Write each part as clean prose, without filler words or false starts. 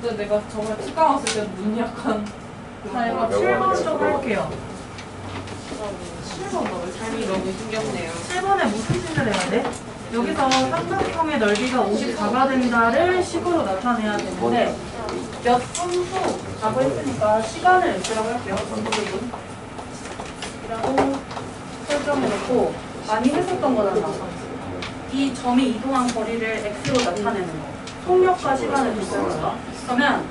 그때 내가 저번에 치과 왔을 때 눈이 약간 자, 이거 7번 좀 할게요. 7번 삶이 너무 힘겹네요. 7번에 무슨 짓을 해야 돼? 여기서 삼각형의 넓이가 54가 된다를 식으로 나타내야 되는데 몇 분 후라고 했으니까 시간을 X라고 할게요. 이라고 설정해놓고 많이 했었던 거잖아. 이 점이 이동한 거리를 X로 나타내는 거. 속력과 시간을 비교해요. 그러면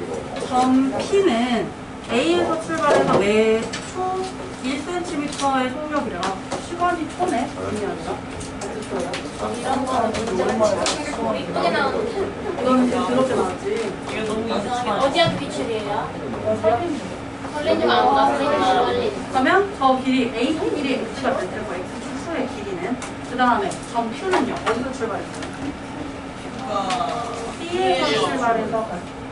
점 P는 A에서 출발해서 매초 1cm의 속력이라 시간이 초네? 분이 아니라 이런 거는 너무 이쁘게 나오는데 이거는 되게 더럽게 나왔지. 이게 너무 이상하게 이상해. 어디 학교 비출이에요? 설레지가 아, 않나? 설레지가 빨리 그러면 저 길이 A 길이 X가 될 테고 X 축소의 길이는 그 다음에 점 Q는요 어디서 출발했어요? B에서 출발해서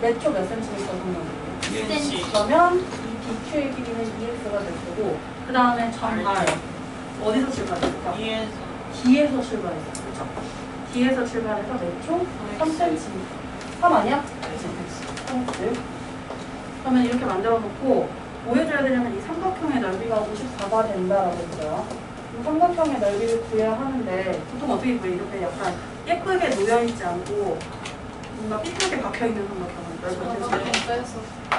몇 초 몇 센티미터 속력이에요? 10cm 그러면 이 BQ의 길이는 2X가 될 거고 그 다음에 점 R 어디서 출발했을까? D에서 출발했어. 그렇죠? D에서 출발해서 몇 초? 3cm. 3 아니야? 그렇지. 그러면 이렇게 만들어 놓고 뭐 해줘야 되냐면 이 삼각형의 넓이가 54가 된다라고 했어요. 이 삼각형의 넓이를 구해야 하는데 보통 어떻게 구해? 이렇게 약간 예쁘게 놓여있지 않고 뭔가 삐뚤게 박혀있는 삼각형은 넓이를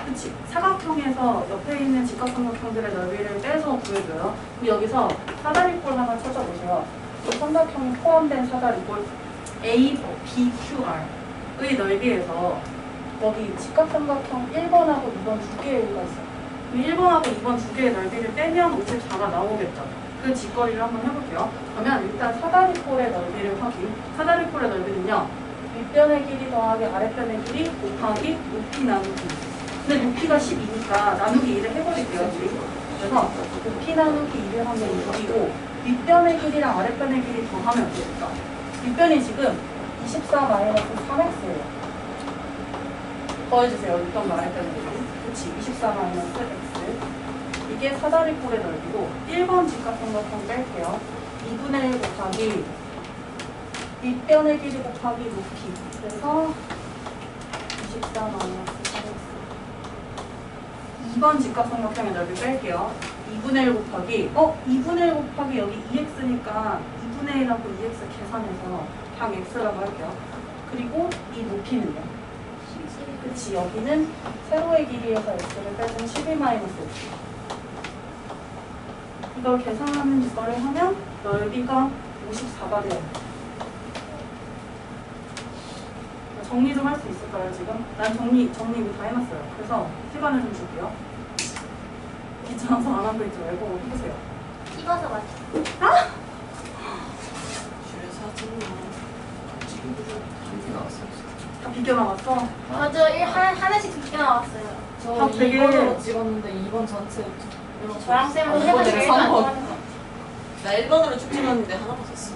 그치? 사각형에서 옆에 있는 직각삼각형들의 넓이를 빼서 구해줘요. 그럼 여기서 사다리꼴 하나 찾아보세요. 이 삼각형이 포함된 사다리꼴 A, B, Q, R의 넓이에서 여기 직각삼각형 1번하고 2번 두 개가 있어요. 1번하고 2번 두 개의 넓이를 빼면 54가 나오겠죠. 그 직거리를 한번 해볼게요. 그러면 일단 사다리꼴의 넓이를 확인. 사다리꼴의 넓이는요. 윗변의 길이 더하기 아랫변의 길이 곱하기 높이 나누기. 근데 높이가 12니까 나누기 2를 해버릴게요. 그래서 높이 나누기 2를 하면 6이고 윗변의 길이랑 아랫변의 길이 더하면 어떨까? 윗변이 지금 24 마이너스 3x예요. 더해주세요. 윗변 아랫변의 길이. 그치? 24 마이너스 x. 이게 사다리꼴의 넓이고 1번 직각삼각형 뺄게요. 2분의 1 곱하기 윗변의 길이 곱하기 높이. 그래서 24 마이너스 3x. 2번 직각삼각형의 넓이 뺄게요. 2분의 1 곱하기 2분의 1 곱하기 여기 2x니까 2분의 1하고 2x 계산해서 방 x라고 할게요. 그리고 이 높이는요. 그치, 여기는 세로의 길이에서 x를 빼면 12 마이너스 x. 이걸 계산하는 이거를 하면 넓이가 54가 돼요. 정리 좀 할 수 있을까요, 지금? 난 정리 이거 다 해놨어요. 그래서 시간을 좀 줄게요. 귀찮아서 안 하고 있지 말고 해보세요. 씹어서 맞춰 다 비교 나왔어? 맞아 하나씩 듣게 나왔어요 저 되게- 2번으로 찍었는데 2번 전체 저랑 쌤은 아, 해본 적이 이번에 일도 안 3번. 좋아하는 나 1번으로 쭉 찍었는데 하나 맞았어.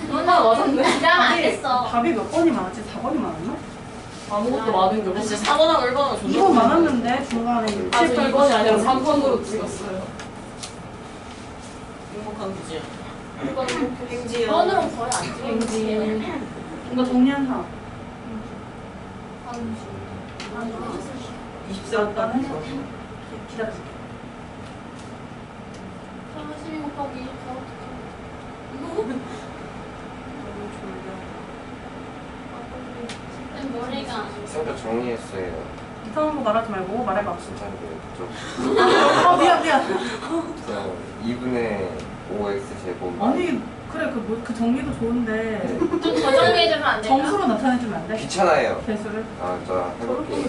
누나 맞았네 기다면 안 답이- 됐어 답이 몇 번이 많았지? 4번이 많았나? 아무것도 많은 게 나 없어. 진짜 4번하고 1번하고 존나 2번 많았는데 중간에 6, 아, 7, 저 8, 2번이 아니라 3번으로 찍었어요. 행복한 구지야. 이거는 행지야. 번으로 거의 안 찍었는데 이거 정리한 사람. 24단 일단 해서 기다려줄게. 12 곱하기 24 머리가 성격 정리했어요. 이상한 거 말하지 말고 말해봐. 진짜인데요. 그쪽. 미안. 저 2분의 5x 제곱. 아니, 그래, 그 정리도 좋은데. 좀 더 정리해주면 안 될까? 정수로 나타내주면 안 돼? 귀찮아요. 개수를. 아, 저 해볼게요.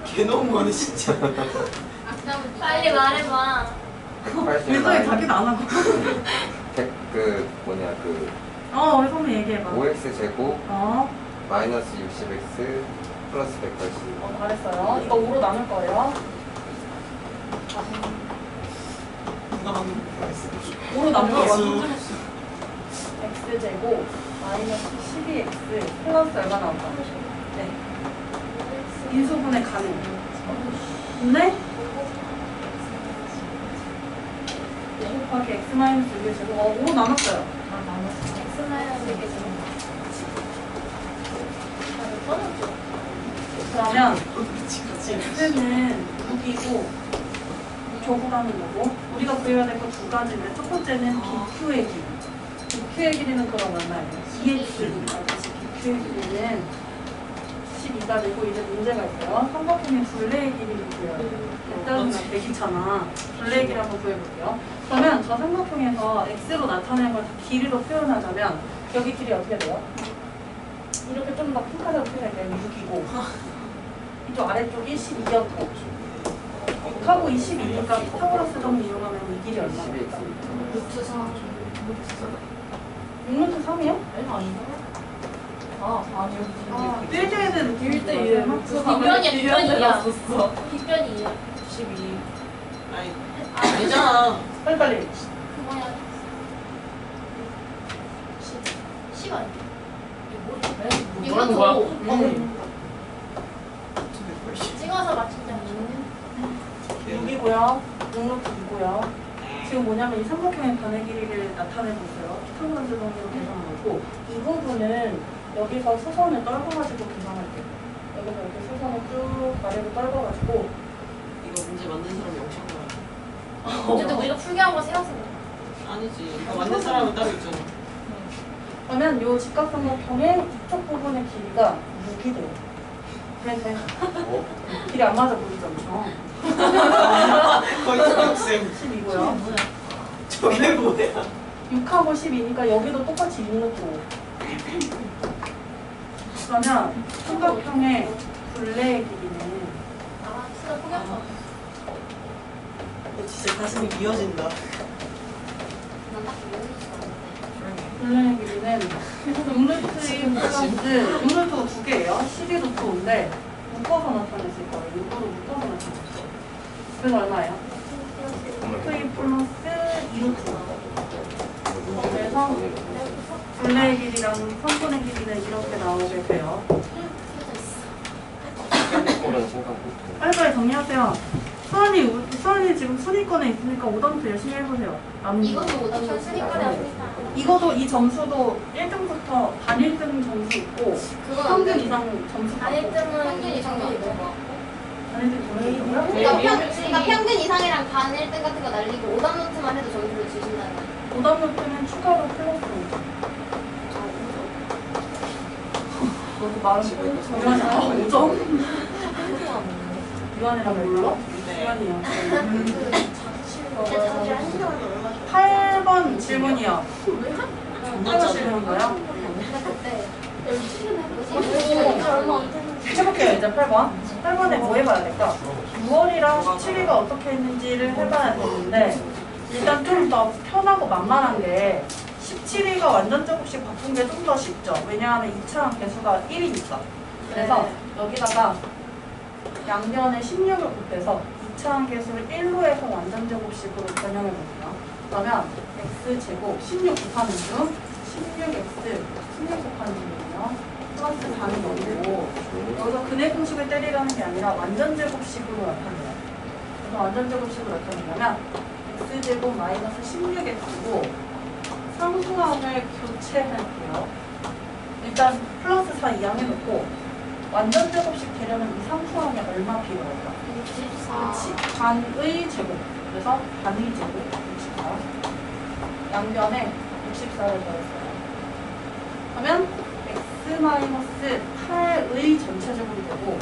개 너무하네 진짜. 빨리 말해봐 180 일정이 자기도 안 하고. 우리 선배 얘기해봐. 5x 제곱 마이너스 60x 플러스 180. 잘했어요. 이거 5로 나눌 거예요. 누가 방금 5로 나눌 거예요. 나눴어. x제곱 마이너스 12x 플러스 얼마 나올까? 네. 인수분해 가능. 근데 5 곱하기 x 마이너스 6의 제곱 5로 나눴어요. X마이너스 이렇게 지금 그러면 그치 그치. x는 6이고 조구라는 거고 우리가 구해야 될 거 두 가지인데 첫 번째는 BQ의 길이. BQ의 길이는 그럼 얼마예요? 2x니까 다시 BQ의 길이는 12가 되고 이제 문제가 있어요. 삼각형의 둘레의 길이를 구해야 돼요. 일단은 대기차나 둘레의 길이 한번 구해볼게요. 그러면 저 삼각형에서 x로 나타낸 걸 길이로 표현하자면 여기 길이 어떻게 돼요? 이렇게 좀 더 핑크색으로 표현할게요. 6이고 이쪽 아래쪽이 12였고 6하고 22니까 피타고라스 점 이용하면 이 길이 얼마입니까? 루트 3. 6루트 3이요? 아니요. 빼줘야 되는 1대 1. 뒷변이야, 뒷변이야. 났었어. 뒷변이 12. 아니 아니잖아. 빨리빨리 그 뭐야? 시간. 뭐라는 거야? 찍어서 맞춘다. 6이고요 6루트 2고요 지금 뭐냐면 이 삼각형의 변의 길이를 나타내보세요. 피타고라스 정리로 계산하고 이 부분은 여기서 수선을 떨궈가지고 계산할게요. 여기서 이렇게 수선을 쭉 아래로 떨궈가지고 이거 문제 만든 사람이 엄청 많아. 어쨌든 우리가 풀게 한 거 세웠어. 아니지. 이거 만든 사람은 따로 있잖아. 그러면 이 직각삼각형의 이쪽 부분의 길이가 6이 돼요. 네. 어? 길이 안 맞아 보이죠? 엄청. 거의 초등학생. 12고요. 저게 뭐야? 6하고 12니까 여기도 똑같이 6넣고. 그러면 삼각형의 둘레의 길이는 아, 진짜 포기했어. 진짜 가슴이 미어진다. 난딱 모르겠어. 둘레의 길이는 6루트 플러스 6루트가 2개예요. 12루트인데 묶어서 나타냈을 거예요. 6으로 묶어서 나타냈어요. 그래서 얼마예요? 루트 2 플러스 2루트. 그래서 둘레의 길이랑 선분의 길이는 이렇게 나오게 돼요. 그런 생각 못해. 빨리빨리 정리하세요. 수원이 지금 순위권에 있으니까 오답부터 열심히 해보세요. 이것도 오답 쓰니까 하니까. 이것도 이 점수도 1등부터 반 1등 점수 있고 그건 평균 안 돼. 이상 점수 단일등은 평균 이상도 안 되고. 반 1등 점수 있고요. 그러니까 평균 이상이랑 반 1등 같은 거 날리고 오답 노트만 해도 점수를 주신다는 거야. 오답 노트는 추가로 플러스 5점. 유한이랑 5점? 유한이랑 몰라? 유한이요. 제 잠시 한 시간은 얼마 줘? 8번 질문이요. 8번 질문인가요? 그때 12시간 얼마 안 되는데. 해볼게요. 이제 8번. 8번에 뭐 해봐야 될까? 6월이랑 17일가 어떻게 했는지를 해봐야 되는데 일단 좀 더 편하고 만만한 게 17일가 완전 제곱식 바꾼 게 좀 더 쉽죠. 왜냐하면 2차항 개수가 1이니까. 그래서 여기다가 양변에 16을 곱해서 2차항 개수를 1로 해서 완전 제곱식으로 변형해볼게요. 그러면 x제곱 16 곱하는 중 16x 16 곱하는 중이요. 플러스 4는 0이고 여기서 근해 공식을 때리라는 게 아니라 완전 제곱식으로 나타내요. 그래서 완전 제곱식으로 나타내려면 x제곱 마이너스 16x고 상수항을 교체할게요. 일단 플러스 4 이항 해놓고 완전 제곱식 되려면 이 상수항이 얼마 필요할까? 64. 그렇지. 반의 제곱. 그래서 반의 제곱 64. 양변에 64를 더했어요. 그러면 x 마이너스 8의 전체 제곱이 되고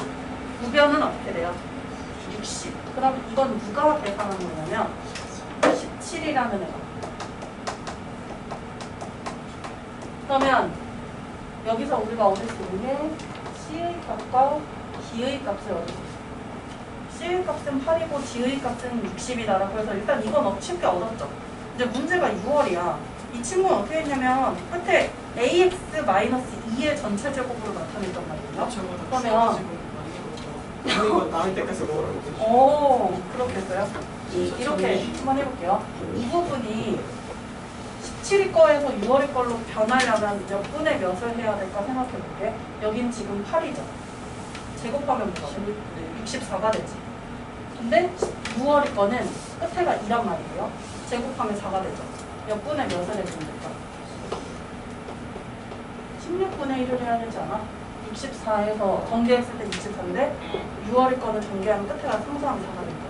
우변은 어떻게 돼요? 60. 그럼 이건 누가 계산한 거냐면 17이라는 애가. 그러면 여기서 우리가 얻을 수 있는 게 C의 값과 D의 값을 얻을 수 있어요. C의 값은 8이고 D의 값은 60이다라고 해서 일단 이건 쉽게 얻었죠. 이제 문제가 6월이야. 이 친구는 어떻게 했냐면 끝에 AX-2의 전체 제곱으로 나타냈단 말이에요. 그러면 이거 나올 때까지 뭐라고? 오, 그렇겠어요? 이렇게 한번 해볼게요. 이 부분이 17위 거에서 6월의 걸로 변하려면 몇 분의 몇을 해야 될까 생각해볼게. 여긴 지금 8이죠. 제곱하면 뭐가 돼? 64가 되지. 근데 6월의 거는 끝에가 2란 말이에요. 제곱하면 4가 되죠. 몇 분의 몇을 해주면 될까? 16분의 1을 해야 되지 않아? 64에서 전개했을 때 64인데 6월이 거는 전개하면 끝에 가서 상수함이 4가 됩니다.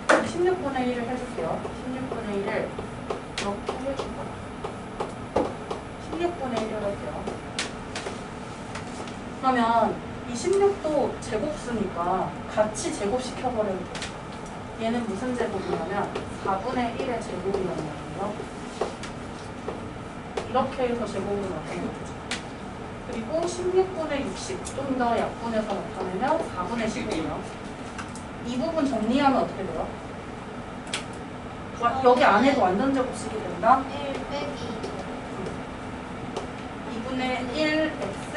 16분의 1을 해줄게요. 16분의 1을 이렇게 해줄까? 16분의 1을 할게요. 그러면 이 16도 제곱수니까 같이 제곱시켜버려도 돼요. 얘는 무슨 제곱이냐면 4분의 1의 제곱이란 말이에요. 이렇게 해서 제곱으로 나타내는 거죠. 그리고 16분의 60, 좀 더 약분해서 나타내면 4분의 15예요. 이 부분 정리하면 어떻게 돼요? 여기 안에도 완전 제곱식이 된다. 1 빼기 2분의 1x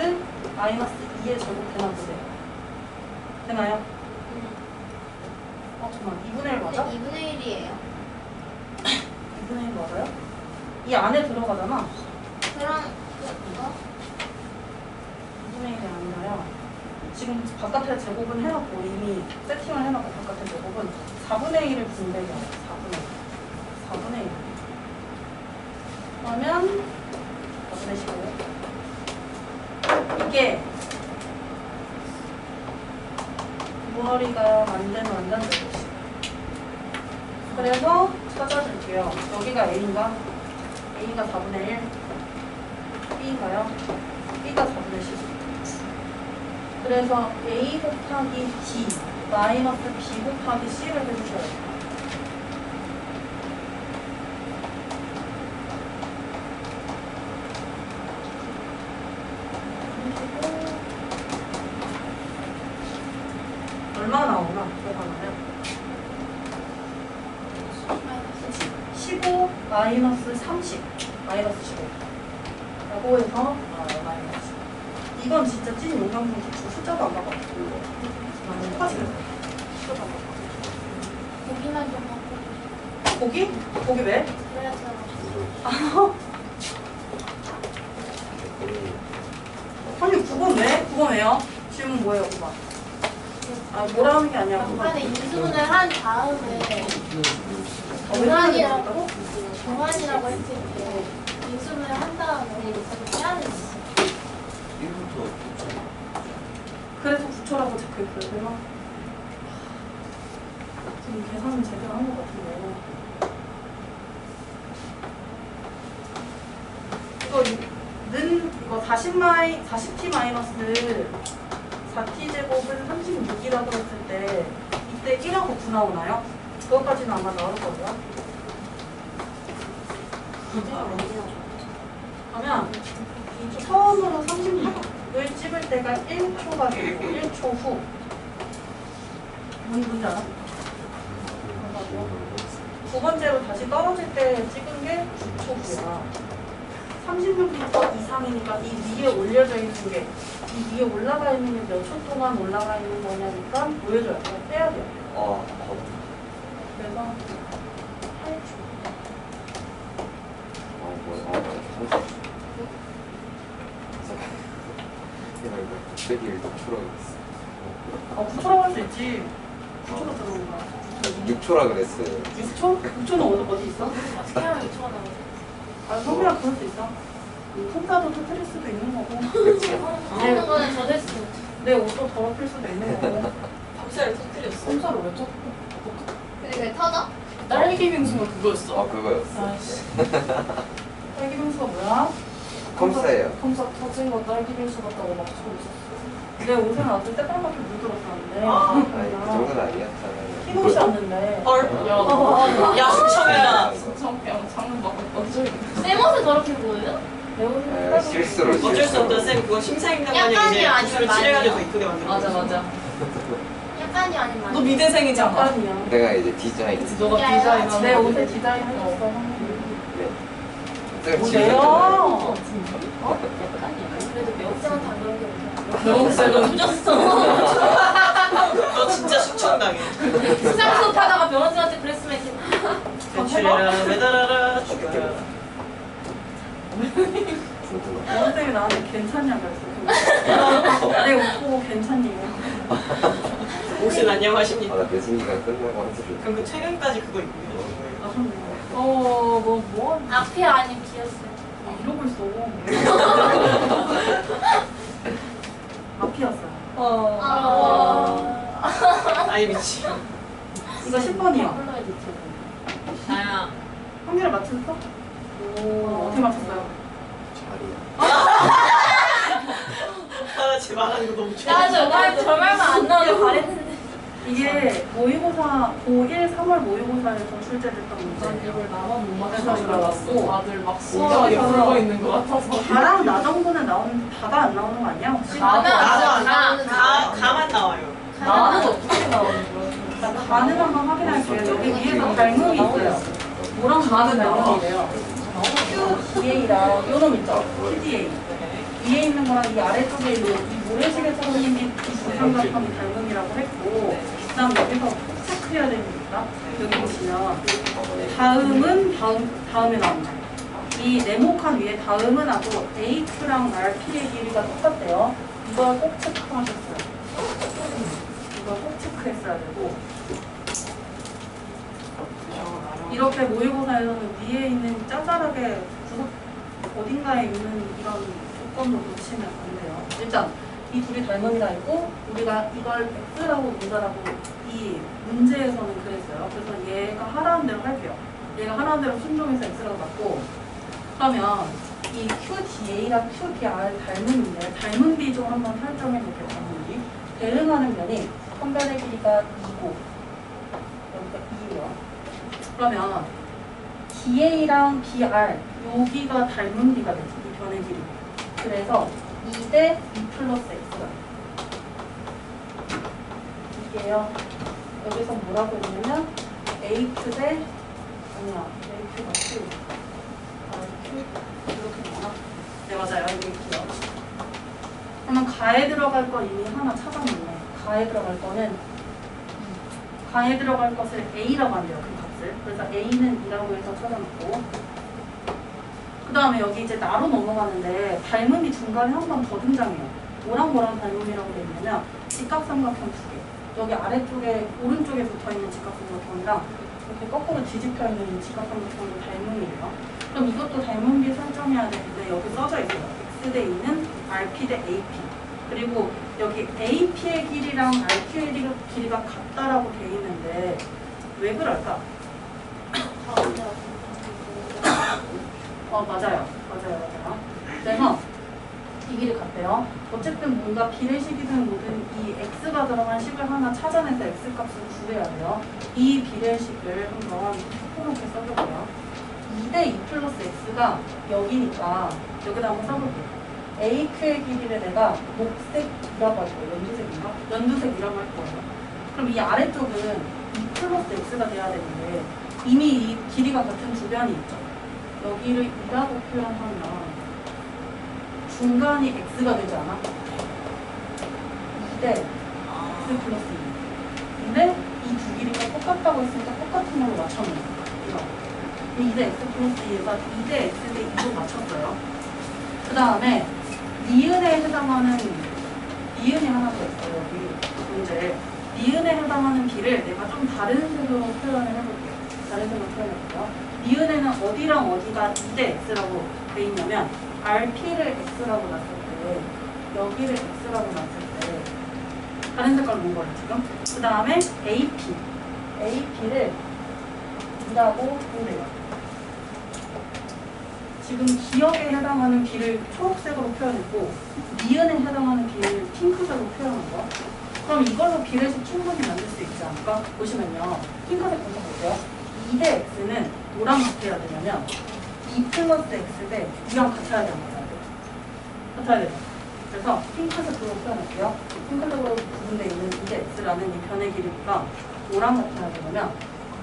마이너스 2의 제곱 되나 보세요. 되나요? 잠깐만, 2분의 1 맞아? 2분의 1이에요. 2분의 1 맞아요? 이 안에 들어가잖아. 그럼 2분의 1이 아니라요. 지금 바깥에 제곱은 해놨고 이미 세팅을 해놨고 바깥에 제곱은 4분의 1을 분배해요. 4분의 1. 그러면 4분의 15. 이게 무어리가 만드는 완전 제곱식. 그래서 찾아줄게요. 여기가 A인가? A가 4분의 1. B인가요? B가 4분의 15. 그래서 A 곱하기 B 마이너스 B 곱하기 C를 해주셔야 돼요. 얼마 나오나? 계산하면 15 마이너스 30 마이너스 15 라고 해서 마이너스. 이건 진짜 찐 용광등 기출. 숫자도 안 바꿔. 똑같이 숫자도 안 바꿔. 고기만 좀 먹고 고기? 고기 왜? 그래서 아니 그건 왜? 그건 왜요? 질문 뭐예요, 그거? 뭐라는 게 아니야. 약간의 인수분을 한 다음에 왜 교환이라고 교환이라고 했을 때 인수분을 한 다음에 이렇게 해야 되지. 1부터 그래서 9초라고 적혀있어요. 제가 지금 계산은 제대로 한 것 같은데. 이거 40t 마이너스 4t 제곱은 36이라고 했을 때 이때 1하고 9 나오나요? 그것까지는 아마 나올 거고요. 그러면 이 처음으로 36을 찍을 때가 1초가 되고 1초 후 뭔지 알아? 두 번째로 다시 떨어질 때 찍은 게 9초 후야. 36m 이상이니까 이 위에 올려져 있는 게 이 위에 올라가 있는 게 몇 초 동안 올라가 있는 거냐니까 보여줘야 돼요. 빼야 돼요. 그래서 8초. 내가 이거 곱빼기 1도 풀어야겠어. 9초라고 할 수 있지. 9초로 들어오는 거야. 6초라 그랬어요. 6초? 6초는 어디 있어? 그냥 2초가 나오지. 성비랑 그럴 수 있어. 손자도 터뜨릴 수도 있는 거고. 하는 거는 저될 수도 있지. 내 옷도 더럽힐 수도 있는 거고. 박살을 터뜨렸어. 손자를 왜 쳐? 근데 그게 터져? 딸기 빙수가 그거였어? 아 그거였어. 아이씨. 딸기 빙수가 뭐야? 컴사예요. 컴사 터진 거 딸기 빙수 같다고 막 치고 있었어. 내 옷에 나왔을 때 빨갛게 물들었었는데. 아니 그 정도는 아니었잖아요. 흰 옷이었는데. 헐. 야, 수청이야. 수청병 창문 밖에 던져 있는. 쌤 옷에 저렇게 보여요? 내 옷에 네, 빨갛게 실수로 어쩔 수 없다, 쌤. 그거 심사임당관이 약간이 이제 아니면 기술을 많이야. 칠해가지고 이쁘게 만든 거야. 맞아. 약간이 아니면 너 아니야. 미대생이잖아. 약간이야. 내가 이제 디자인. 그치, 너가 야, 디자인한 내 거. 옷에 디자인해줬어. 네. 쌤 뭐래요? 그래도 매운쌤한테 안 그런 게 없어. 명옥쌤은 늦었어. 너 진짜 수청당해. 수상수 타다가 변호사한테 그랬으면 이렇게 대출해라, 매달아라, 죽여라. 원쌤이 나한테 괜찮냐고 했어. 내 옷 보고 괜찮냐고. 옷은 안녕하십니까? 아나 내신기가 끝나고 한 소리. 그럼 그 최근까지 그거 입고 아, 그럼 뭐? 앞이 아닌 뒤였어요. 이러고 있어. 앞에 P였어요. 아이 미치. 이거 10번이요. 나야. 한개를 맞췄어? 오, 어떻게 맞췄어요? 나 제 말하는 거 너무 좋아. 야, 저 말만 안 나와도 잘했는데. 이게 모의고사 고1 3월 모의고사에서 출제됐던 난 문제예요. 이걸 나만 못 그래서 맞추는 줄 알았어. 이거 다들 막 수월하게 그래서 풀고 있는 것 같아서. 다랑 나 정도는 나오는데 다가 안 나오는 거 아니야? 혹시? 나는 가만 나와요. 나는 어떻게 나오는 거야? 자, 가는 한번 확인할게요. 여기 위에서 닮음이 있어요. 뭐랑 가는 닮음이래요. QDA랑 요놈 있죠? QDA. 위에 있는 거랑 이 아래쪽에 있는 이 모래시계처럼 생긴 이 두삼각형이 닮음이라고 했고, 그 다음 여기서 체크해야 됩니다. 여기 보시면 다음에 나옵니다. 이 네모칸 위에 다음은 하고 H랑 RP의 길이가 똑같대요. 이걸 꼭 체크하셨어요. 이걸 꼭 체크했어야 되고, 이렇게 모의고사에서는 위에 있는 짜잘하게 구석 어딘가에 있는 이런 조건도 놓치면 안 돼요. 일단 이 둘이 닮음이라 했고 우리가 이걸 X라고 문자라고 이 문제에서는 그랬어요. 그래서 얘가 하라는 대로 할게요. 얘가 하라는 대로 순종해서 X라고 받고, 그러면 이 QDA랑 QDR 닮음인데 닮음 비중 한번 설정해 볼게요. 닮음 비. 대응하는 면이 한 변의 길이가 2고 여기가 2예요. 그러면 DA랑 BR 여기가 닮은 비가 되죠. 이 변의 길이. 그래서 2대 2 플러스 X가 이게요. 여기서 뭐라고 했냐면 AQ 대 아니야 AQ가 Q RQ 이렇게 되나? 네 맞아요. 이게 Q요. 그러면 가에 들어갈 거 이미 하나 찾아냈네. 가에 들어갈 거는 가에 들어갈 것을 A라고 한대요. 그 값을. 그래서 A는 2라고 해서 찾아놓고, 그 다음에 여기 이제 나로 넘어가는데 닮음이 중간에 한 번 더 등장해요. 뭐랑 뭐랑 닮음이라고 되어 있냐면 직각삼각형 2개. 여기 아래쪽에 오른쪽에 붙어있는 직각삼각형이랑 이렇게 거꾸로 뒤집혀 있는 직각삼각형도 닮음이에요. 그럼 이것도 닮음비 설정해야 되는데 여기 써져 있어요. X 대 2는 RP 대 AP. 그리고 여기 AP의 길이랑 RQ의 길이가 같다라고 돼 있는데 왜 그럴까? 맞아요. 그래서 이 길이 같대요. 어쨌든 뭔가 비례식이든 뭐든 이 X가 들어간 식을 하나 찾아내서 X값을 구해야 돼요. 이 비례식을 한번 이렇게 써볼게요. 2대 2 플러스 X가 여기니까 여기다 한번 써볼게요. AQ의 길이를 내가 녹색이라고 할 거예요. 연두색인가? 연두색이라고 할 거예요. 그럼 이 아래쪽은 2 플러스 X가 돼야 되는데 이미 이 길이가 같은 주변이 있죠. 여기를 2라고 표현하면 중간이 X가 되지 않아? 2대 X 플러스 2. 근데 이 두 길이가 똑같다고 했으니까 똑같은 걸로 맞췄네. 이거. 2대 X 플러스 2에서 2대 X 대 2로 맞췄어요. 그 다음에 니은에 해당하는 니은이 하나 더 있어요. 여기 문제. 니은에 해당하는 비를 내가 좀 다른 색으로 표현을 해볼게요. 다른 색으로 표현해볼게요. 니은에는 어디랑 어디가 2대 X라고 돼 있냐면 RP를 X라고 놨을 때 여기를 X라고 놨을 때 다른 색깔로 본 거예요 지금. 그 다음에 AP를 2라고 보래요. 지금 기억에 해당하는 비를 초록색으로 표현했고 니은에 해당하는 비를 핑크색으로 표현한 거. 그럼 이걸로 비례식 충분히 만들 수 있지 않을까? 보시면요. 핑크색 먼저 볼게요. 2대 X는 뭐랑 같아야 되냐면 2 플러스 X 대 2랑 같아야 돼, 안 같아야 돼? 같아야 돼요. 그래서 핑크색으로 표현할게요. 핑크색으로 구분되어 있는 2대 X라는 이 변의 길이가 뭐랑 같아야 되냐면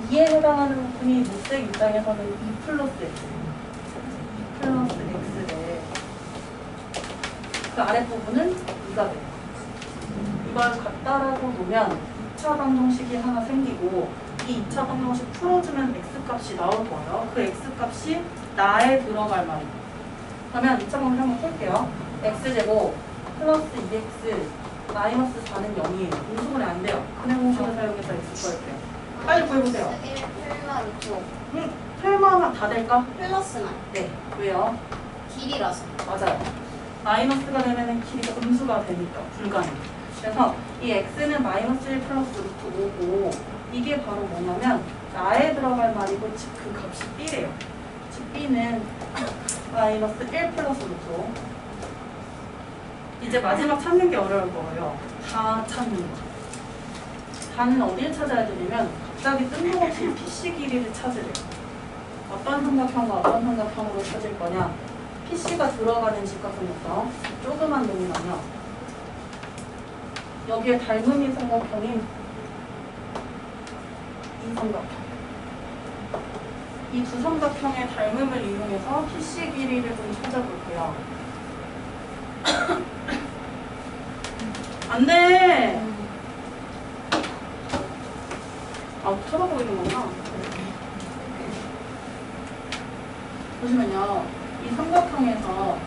2에 해당하는 부분이 녹색 입장에서는 2 플러스 X 플러스 X래. 그 아랫부분은 2가 돼요. 이걸 갖다라고 놓으면 2차 방정식이 하나 생기고 이 2차 방정식 풀어주면 X값이 나올 거예요. 그 X값이 나에 들어갈 말이에요. 그러면 2차 방정식 한번 풀게요. X제곱 플러스 2X 마이너스 4는 0이에요. 인수분해 안 돼요. 근해 공식을 사용해서 X 구할게요. 빨리 구해보세요. 1플러스 2. 설마 다 될까? 플러스만 네. 왜요? 길이라서. 맞아요. 마이너스가 되면 길이가 음수가 되니까 불가능. 그래서 이 x는 마이너스 1 플러스 루트 5고 이게 바로 뭐냐면 나에 들어갈 말이고 즉 그 값이 b래요. 즉 b는 마이너스 1 플러스 루트 5. 이제 마지막 찾는 게 어려울 거예요. 다 찾는 거. 다는 어디를 찾아야 되냐면 갑자기 뜬금없이 PC 길이를 찾으래요. 어떤 삼각형과 어떤 삼각형으로 찾을 거냐. PC가 들어가는 직각삼각형 조그만 놈이라면 여기에 닮은 이 삼각형인 이 삼각형. 이 두 삼각형의 닮음을 이용해서 PC 길이를 좀 찾아볼게요. 안 돼! 아, 쳐다보이는 거구나. 보시면요. 이 삼각형에서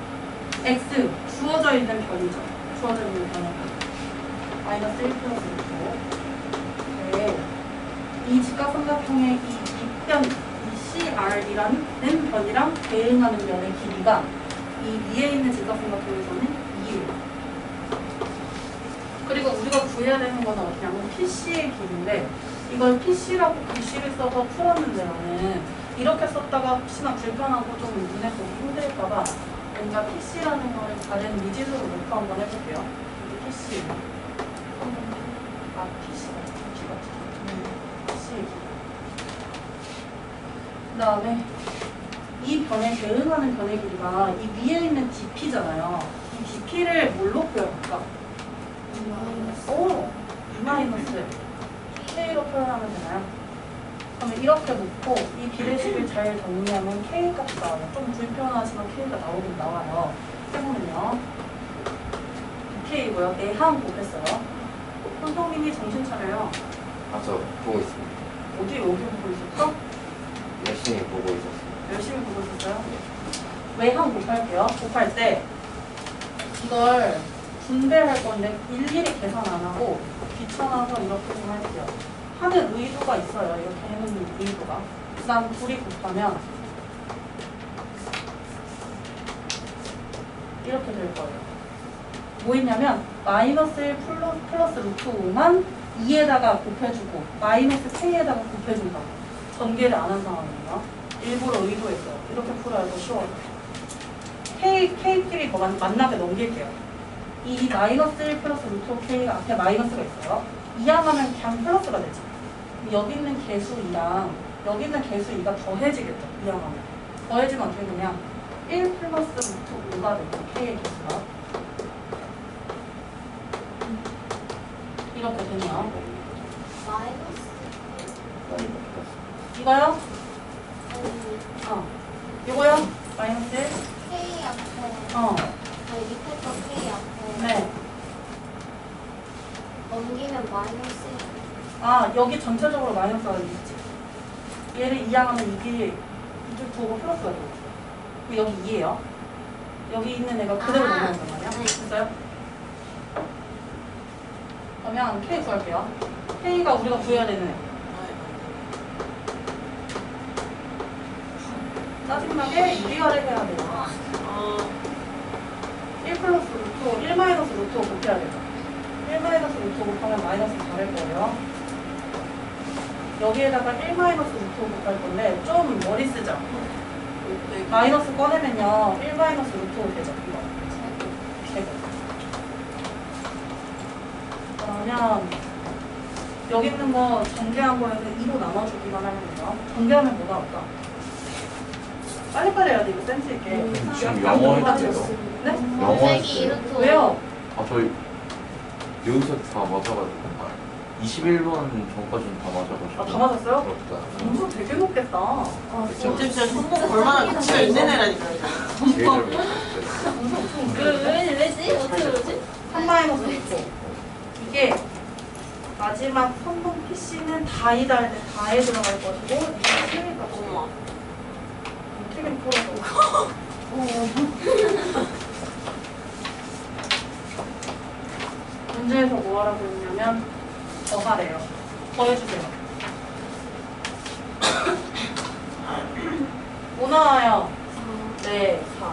x 주어져 있는 변이죠. 주어져 있는 변이. 마이너스 1 플러스 1고. 네. 이 직각삼각형의 이 빗변, 이 CR이라는 변이랑 대응하는 면의 길이가 이 위에 있는 직각삼각형에서는 2예요. 그리고 우리가 구해야 되는 건 어디냐면 PC의 길인데 이걸 PC라고 글씨를 써서 풀었는데 나는 이렇게 썼다가 혹시나 불편하고 좀 눈에 보기 힘들까봐 뭔가 PC라는 걸 다른 미지수로 놓고 한번 해볼게요. 이게 PC. 아, PC가 PC의 길. 그 다음에 이 변에 대응하는 변의 길이가 이 위에 있는 DP잖아요. 이 DP를 뭘로 표현할까? 오! 2마이너스 K로 표현하면 되나요? 그러면 이렇게 놓고 이 비례식을 잘 정리하면 K 값이 나와요. 좀 불편하지만 K가 나오긴 나와요. 해보면요. K고요. 내항 곱했어요. 선생님이 정신 차려요. 아, 저 보고 있습니다. 어디 여기 보고 있었어? 열심히 보고 있었어요. 열심히 보고 있었어요? 외항 곱할게요. 곱할 때 이걸 분배할 건데 일일이 계산 안 하고 귀찮아서 이렇게 좀 할게요. 하는 의도가 있어요. 이렇게 해놓는 의도가. 그 다음 둘이 곱하면 이렇게 될 거예요. 뭐 있냐면 마이너스 1 플러스 루트 5만 2에다가 곱해주고 마이너스 K에다가 곱해준다. 전개를 안 한 상황이에요. 일부러 의도했어요. 이렇게 풀어야 더 쉬워요. K끼리 더 만나게 넘길게요. 이 마이너스 1 플러스 루트 5 K가 앞에 마이너스가 있어요. 이항하면 그냥 플러스가 되죠. 여기 있는 개수 2랑 여기 있는 개수 2가 더해지겠죠. 이항하면. 더해지면 어떻게 되냐. 1 플러스 루트 5가 되고 K의 개수가. 이렇게 되네요. 마이너스 이거요? 아니 이거요? 마이너스 1? K 앞에 아니 밑에 거 K 앞에 네. 넘기면 마이너스 아, 여기 전체적으로 마이너스가 있지. 얘를 이항하면 이게 이쪽 두고 플러스가 되고. 여기 2예요. 여기 있는 애가 그대로 넘어간단 말이야. 네. 됐어요? 그러면 K 구할게요. K가 우리가 구해야 되는 애. 짜증나게 유리화를 해야 돼요. 1 플러스 루트 5, 1 마이너스 루트 5 곱해야 돼요. 1 마이너스 루트 5 곱하면 마이너스 4될 거예요. 여기에다가 1 마이너스 루트 5 곱할 건데 좀 머리 쓰죠? 마이너스 꺼내면요. 1 마이너스 루트 5 되죠? 이거. 제곱. 그러면 여기 있는 거 전개한 거에서 2로 나눠주기만 하면 돼요. 전개하면 뭐 나올까? 빨리빨리 해야 돼. 이거 센스 있게. 지금 영어 해도 돼요? 네? 영어 곱하기 했어요. 루트 왜요? 아 저희 여기서 다 맞아가지고 21번 전까지는 다 맞아가지고. 아, 다 맞았어요? 그렇다. 점수 되게 높겠다. 지금 진짜 손목 볼만한 가치가 있는 애라니까요. 제일 잘 모르겠어요. 점수 엄청 높게. 왜지? 어떻게 그러지? 3 마이너스 6고 이게 마지막 선동 PC는 다이다 할 때 다에 들어갈 것이고 이게 K가 어머. 틀린 풀어서 문제에서 뭐 하라고 했냐면 더하래요. 더해주세요. 뭐 나와요? 네, 4.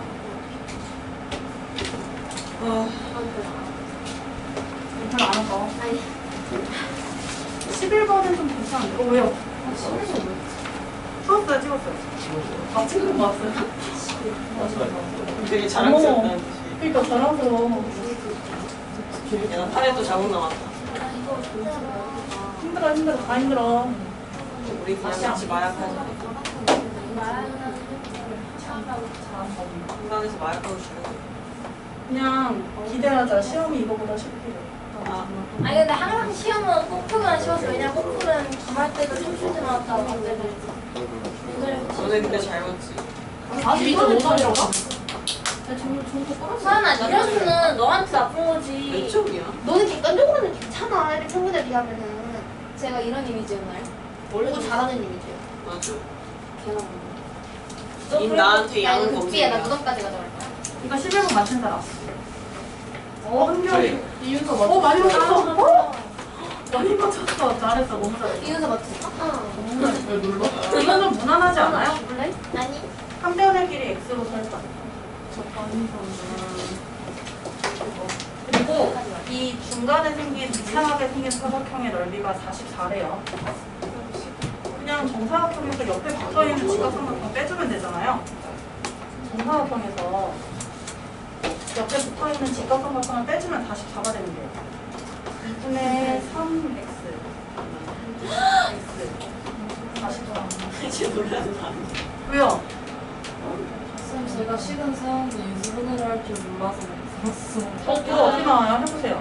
별로 안 하고. 아니 11번은 좀 괜찮은데. 왜요? 11번 왜? 찍었어요, 찍었어요. 아, 찍은 거 봤어요? 되게 자랑스럽다는 뜻이. 그러니까 자랑스러워. 야, 나 팔에도 자국 남았다. 이거 진짜 힘들어, 힘들어, 다 힘들어. 우리 그냥 같이 마약하자. 한강에서 마약하고 죽는 거. 그냥 기대하자. 시험이 이거보다 쉽게. 아, 아니 근데 항상 시험은 꼬풀은 쉬웠어. 왜냐면 꼬풀은 점할 때도 춤추지 나왔다고 문제를 너네 근데 잘 봤지? 42.5점이라고? 수아나 이럴수는 너한테 나쁜 몇 거지. 점이야? 너는 객관적으로는 괜찮아. 애들 친구들 비하면은 제가 이런 이미지였나요? 원래 잘하는 이미지요. 맞아. 걔가 님 나한테 양은 극비야. 나 검색이야. 무덤까지 가져갈 거야. 이거 11번 맞춘 사람. 한결이. 저희 이윤서 맞췄어. 많이 맞췄어. 많이 맞췄어. 잘했어. 너무 잘했어. 이윤서 맞췄어? 왜 눌러? 이건 좀 무난하지 않아요? 몰래? 아니. 한 변의 길이 x로 설정. 그리고 이 중간에 생긴 이상하게 생긴 사각형의 넓이가 44래요. 그냥 정사각형에서 옆에 붙어있는 직각삼각형 빼주면 되잖아요. 정사각형에서 옆에 붙어있는 직각삼각형을 빼주면 44가 되는 거예요. 2분의 3x x 44. 이제 놀라는 사람. 왜요? 쌤 제가 시간 세웠는데 유수분해를 할 줄 몰라서 못했어. 그거 어떻게 나와요? 해보세요.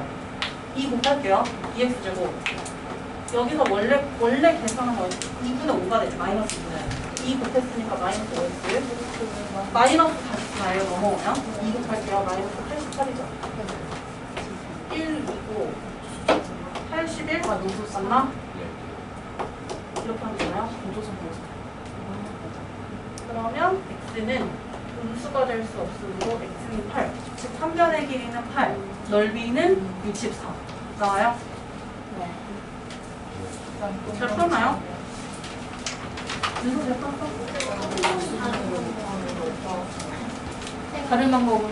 2 곱할게요. 2x제곱. 여기서 원래 계산한 거 2분의 5가 되죠. 마이너스 2분의 2 곱했으니까 마이너스 5x. 마이너스 44예요. 넘어오면 2 곱할게요. 마이너스 88이죠. 1, 2고 81 맞나? 이렇게 하면 되나요? 그러면 x는 음수가 될 수 없으므로 x는 8. 즉 3변의 길이는 8. 넓이는 64. 나와요? 네. 잘 풀었나요? 윤서 잘 풀었어? 다른 방법은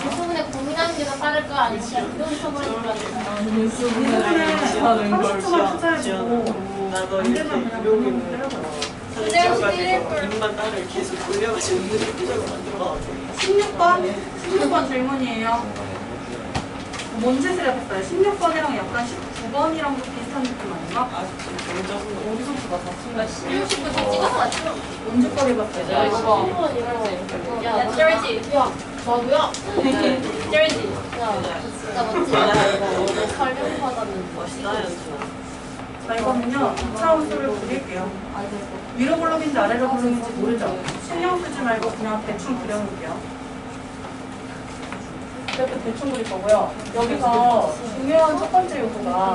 유수분에 고민하는 게 더 빠를 거 아니면 그냥 이런 처벌을 불러야 유수분에 30초만 투자해주고 나도 안 되면 이렇게 그냥 이러고 그냥 때려봐요. 상처가지고 입만 딸을 계속 돌려가지고 눈을 표정을 만들어가지고 16번 질문이에요. 뭔 짓을 해봤어요? 16번이랑 약간 19번이랑도 비슷한 느낌 아닌가? 아 지금 너무 짜증나. 어디서 수가 다 쓴다. 60분 찍어서 맞죠? 언제 거리 봤어요? 야, 이거 야, 쩔지? 야, 나도야? 쩔지? 진짜 멋지? 야 이거 오늘 설명받았는데. 멋있다 연수야. 자, 이거는요, 2차 함수를 그릴게요. 위로 블록인지 아래로 블록인지 모르죠? 신경 쓰지 말고 그냥 대충 그려놓을게요. 이렇게 대충 그릴 거고요. 여기서 중요한 첫 번째 요소가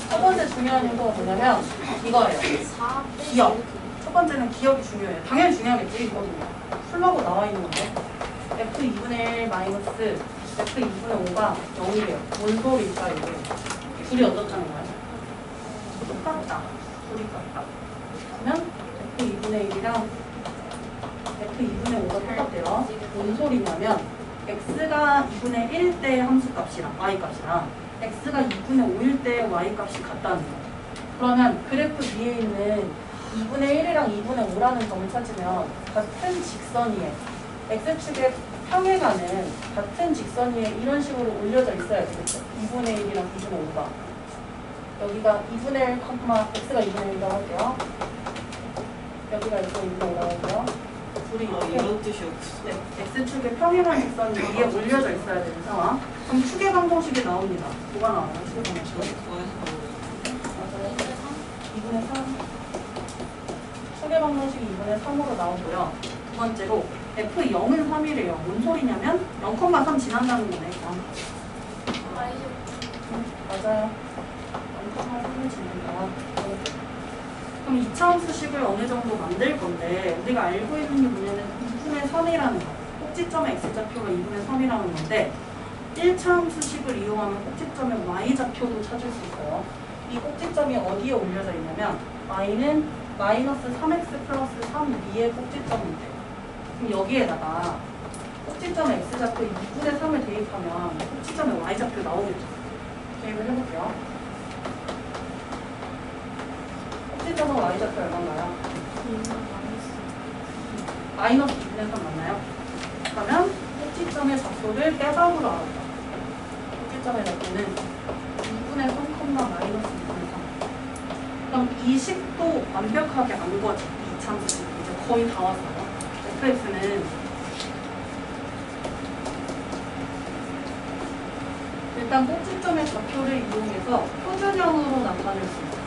첫 번째 중요한 요소가 뭐냐면 이거예요. 기억. 첫 번째는 기억이 중요해요. 당연히 중요하겠지. 이거든요. 풀라고 나와 있는 건데 f2분의 1 마이너스 f2분의 5가 0이래요. 뭔 소리일까 이게. 둘이 어떻다는 거야? 똑같다. 둘이 같다. 그러면 f2분의 1이랑 f2분의 5가 똑같대요. 뭔 소리냐면 x가 2분의 1일 때의 함수값이랑 y값이랑 x가 2분의 5일 때의 y값이 같다는 거예요. 그러면 그래프 위에 있는 2분의 1이랑 2분의 5라는 점을 찾으면 같은 직선 위에 x축의 평행하는 같은 직선 위에 이런 식으로 올려져 있어야 되겠죠. 2분의 1이랑 2분의 5가 여기가 2분의 1, x가 2분의 1이라고 할게요. 여기가 x가 2분의 5라고 할게요. 둘이 이렇게 이런 뜻이었어. 네, x축의 평행한 직선 위에 올려져 있어야 되는 상황. 그럼 축의 방정식이 나옵니다. 뭐가 나와요? 축의 방정식. 맞아요. 2분의 3. 축의 방정식이 2분의 3으로 나오고요. 두 번째로 f0은 3이래요. 뭔 소리냐면 0,3 지난다는 거네. 맞아요. 0,3을 지난다. 그럼 2차 함수식을 어느 정도 만들 건데 우리가 알고 있는 게 뭐냐면 2분의 3이라는 거. 꼭지점의 x좌표가 2분의 3이라는 건데 1차 함수식을 이용하면 꼭지점의 y좌표도 찾을 수 있어요. 이 꼭지점이 어디에 올려져 있냐면 y는 마이너스 3x 플러스 3 위에 꼭지점인데 그럼 여기에다가 꼭지점에 x좌표 2분의 3을 대입하면 꼭지점에 y좌표 나오겠죠. 대입을 해볼게요. 꼭지점은 y좌표 얼마인가요? 마이너스 2분의 3 맞나요? 그러면 꼭지점의 좌표를 빼박으로 알았다. 꼭지점의 좌표는 2분의 3, 마이너스 2분의 3. 그럼 이 식도 완벽하게 안 거지. 이 참수 이제 거의 다 왔어요. fx는 일단 꼭지점의 좌표를 이용해서 표준형으로 나타낼 수 있어요.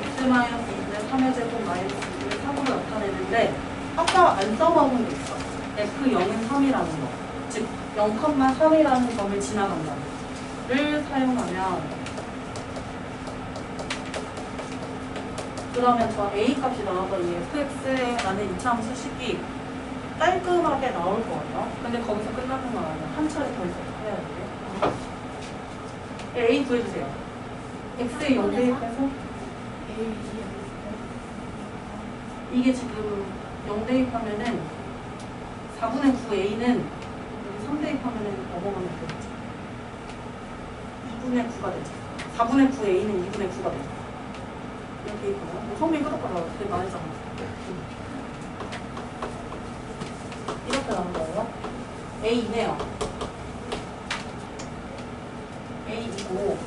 x-2분의 3의 제곱 마이너스 2분의 3으로 나타내는데 아까 안 써먹은 게 있어. f0은 3이라는 거. 즉 0,3이라는 점을 지나간다를 사용하면 그러면 저 a 값이 나왔던 이 fx라는 이차함수식이 깔끔하게 나올 거예요. 근데 거기서 끝나는 건 아니야. 한 차례 더 있어서 해야 돼요. a 구해주세요. x에 0 대입해서 이게 지금 0 대입하면은 4분의 9a는 3 대입하면은 넘어가면 되겠죠. 2분의 9가 되죠. 4분의 9a는 2분의 9가 되죠. 이렇게 있고요. 뭐 성빈 끄덕거려. 되게 많이잖아. 이렇게 나온 거예요. a네요. a이고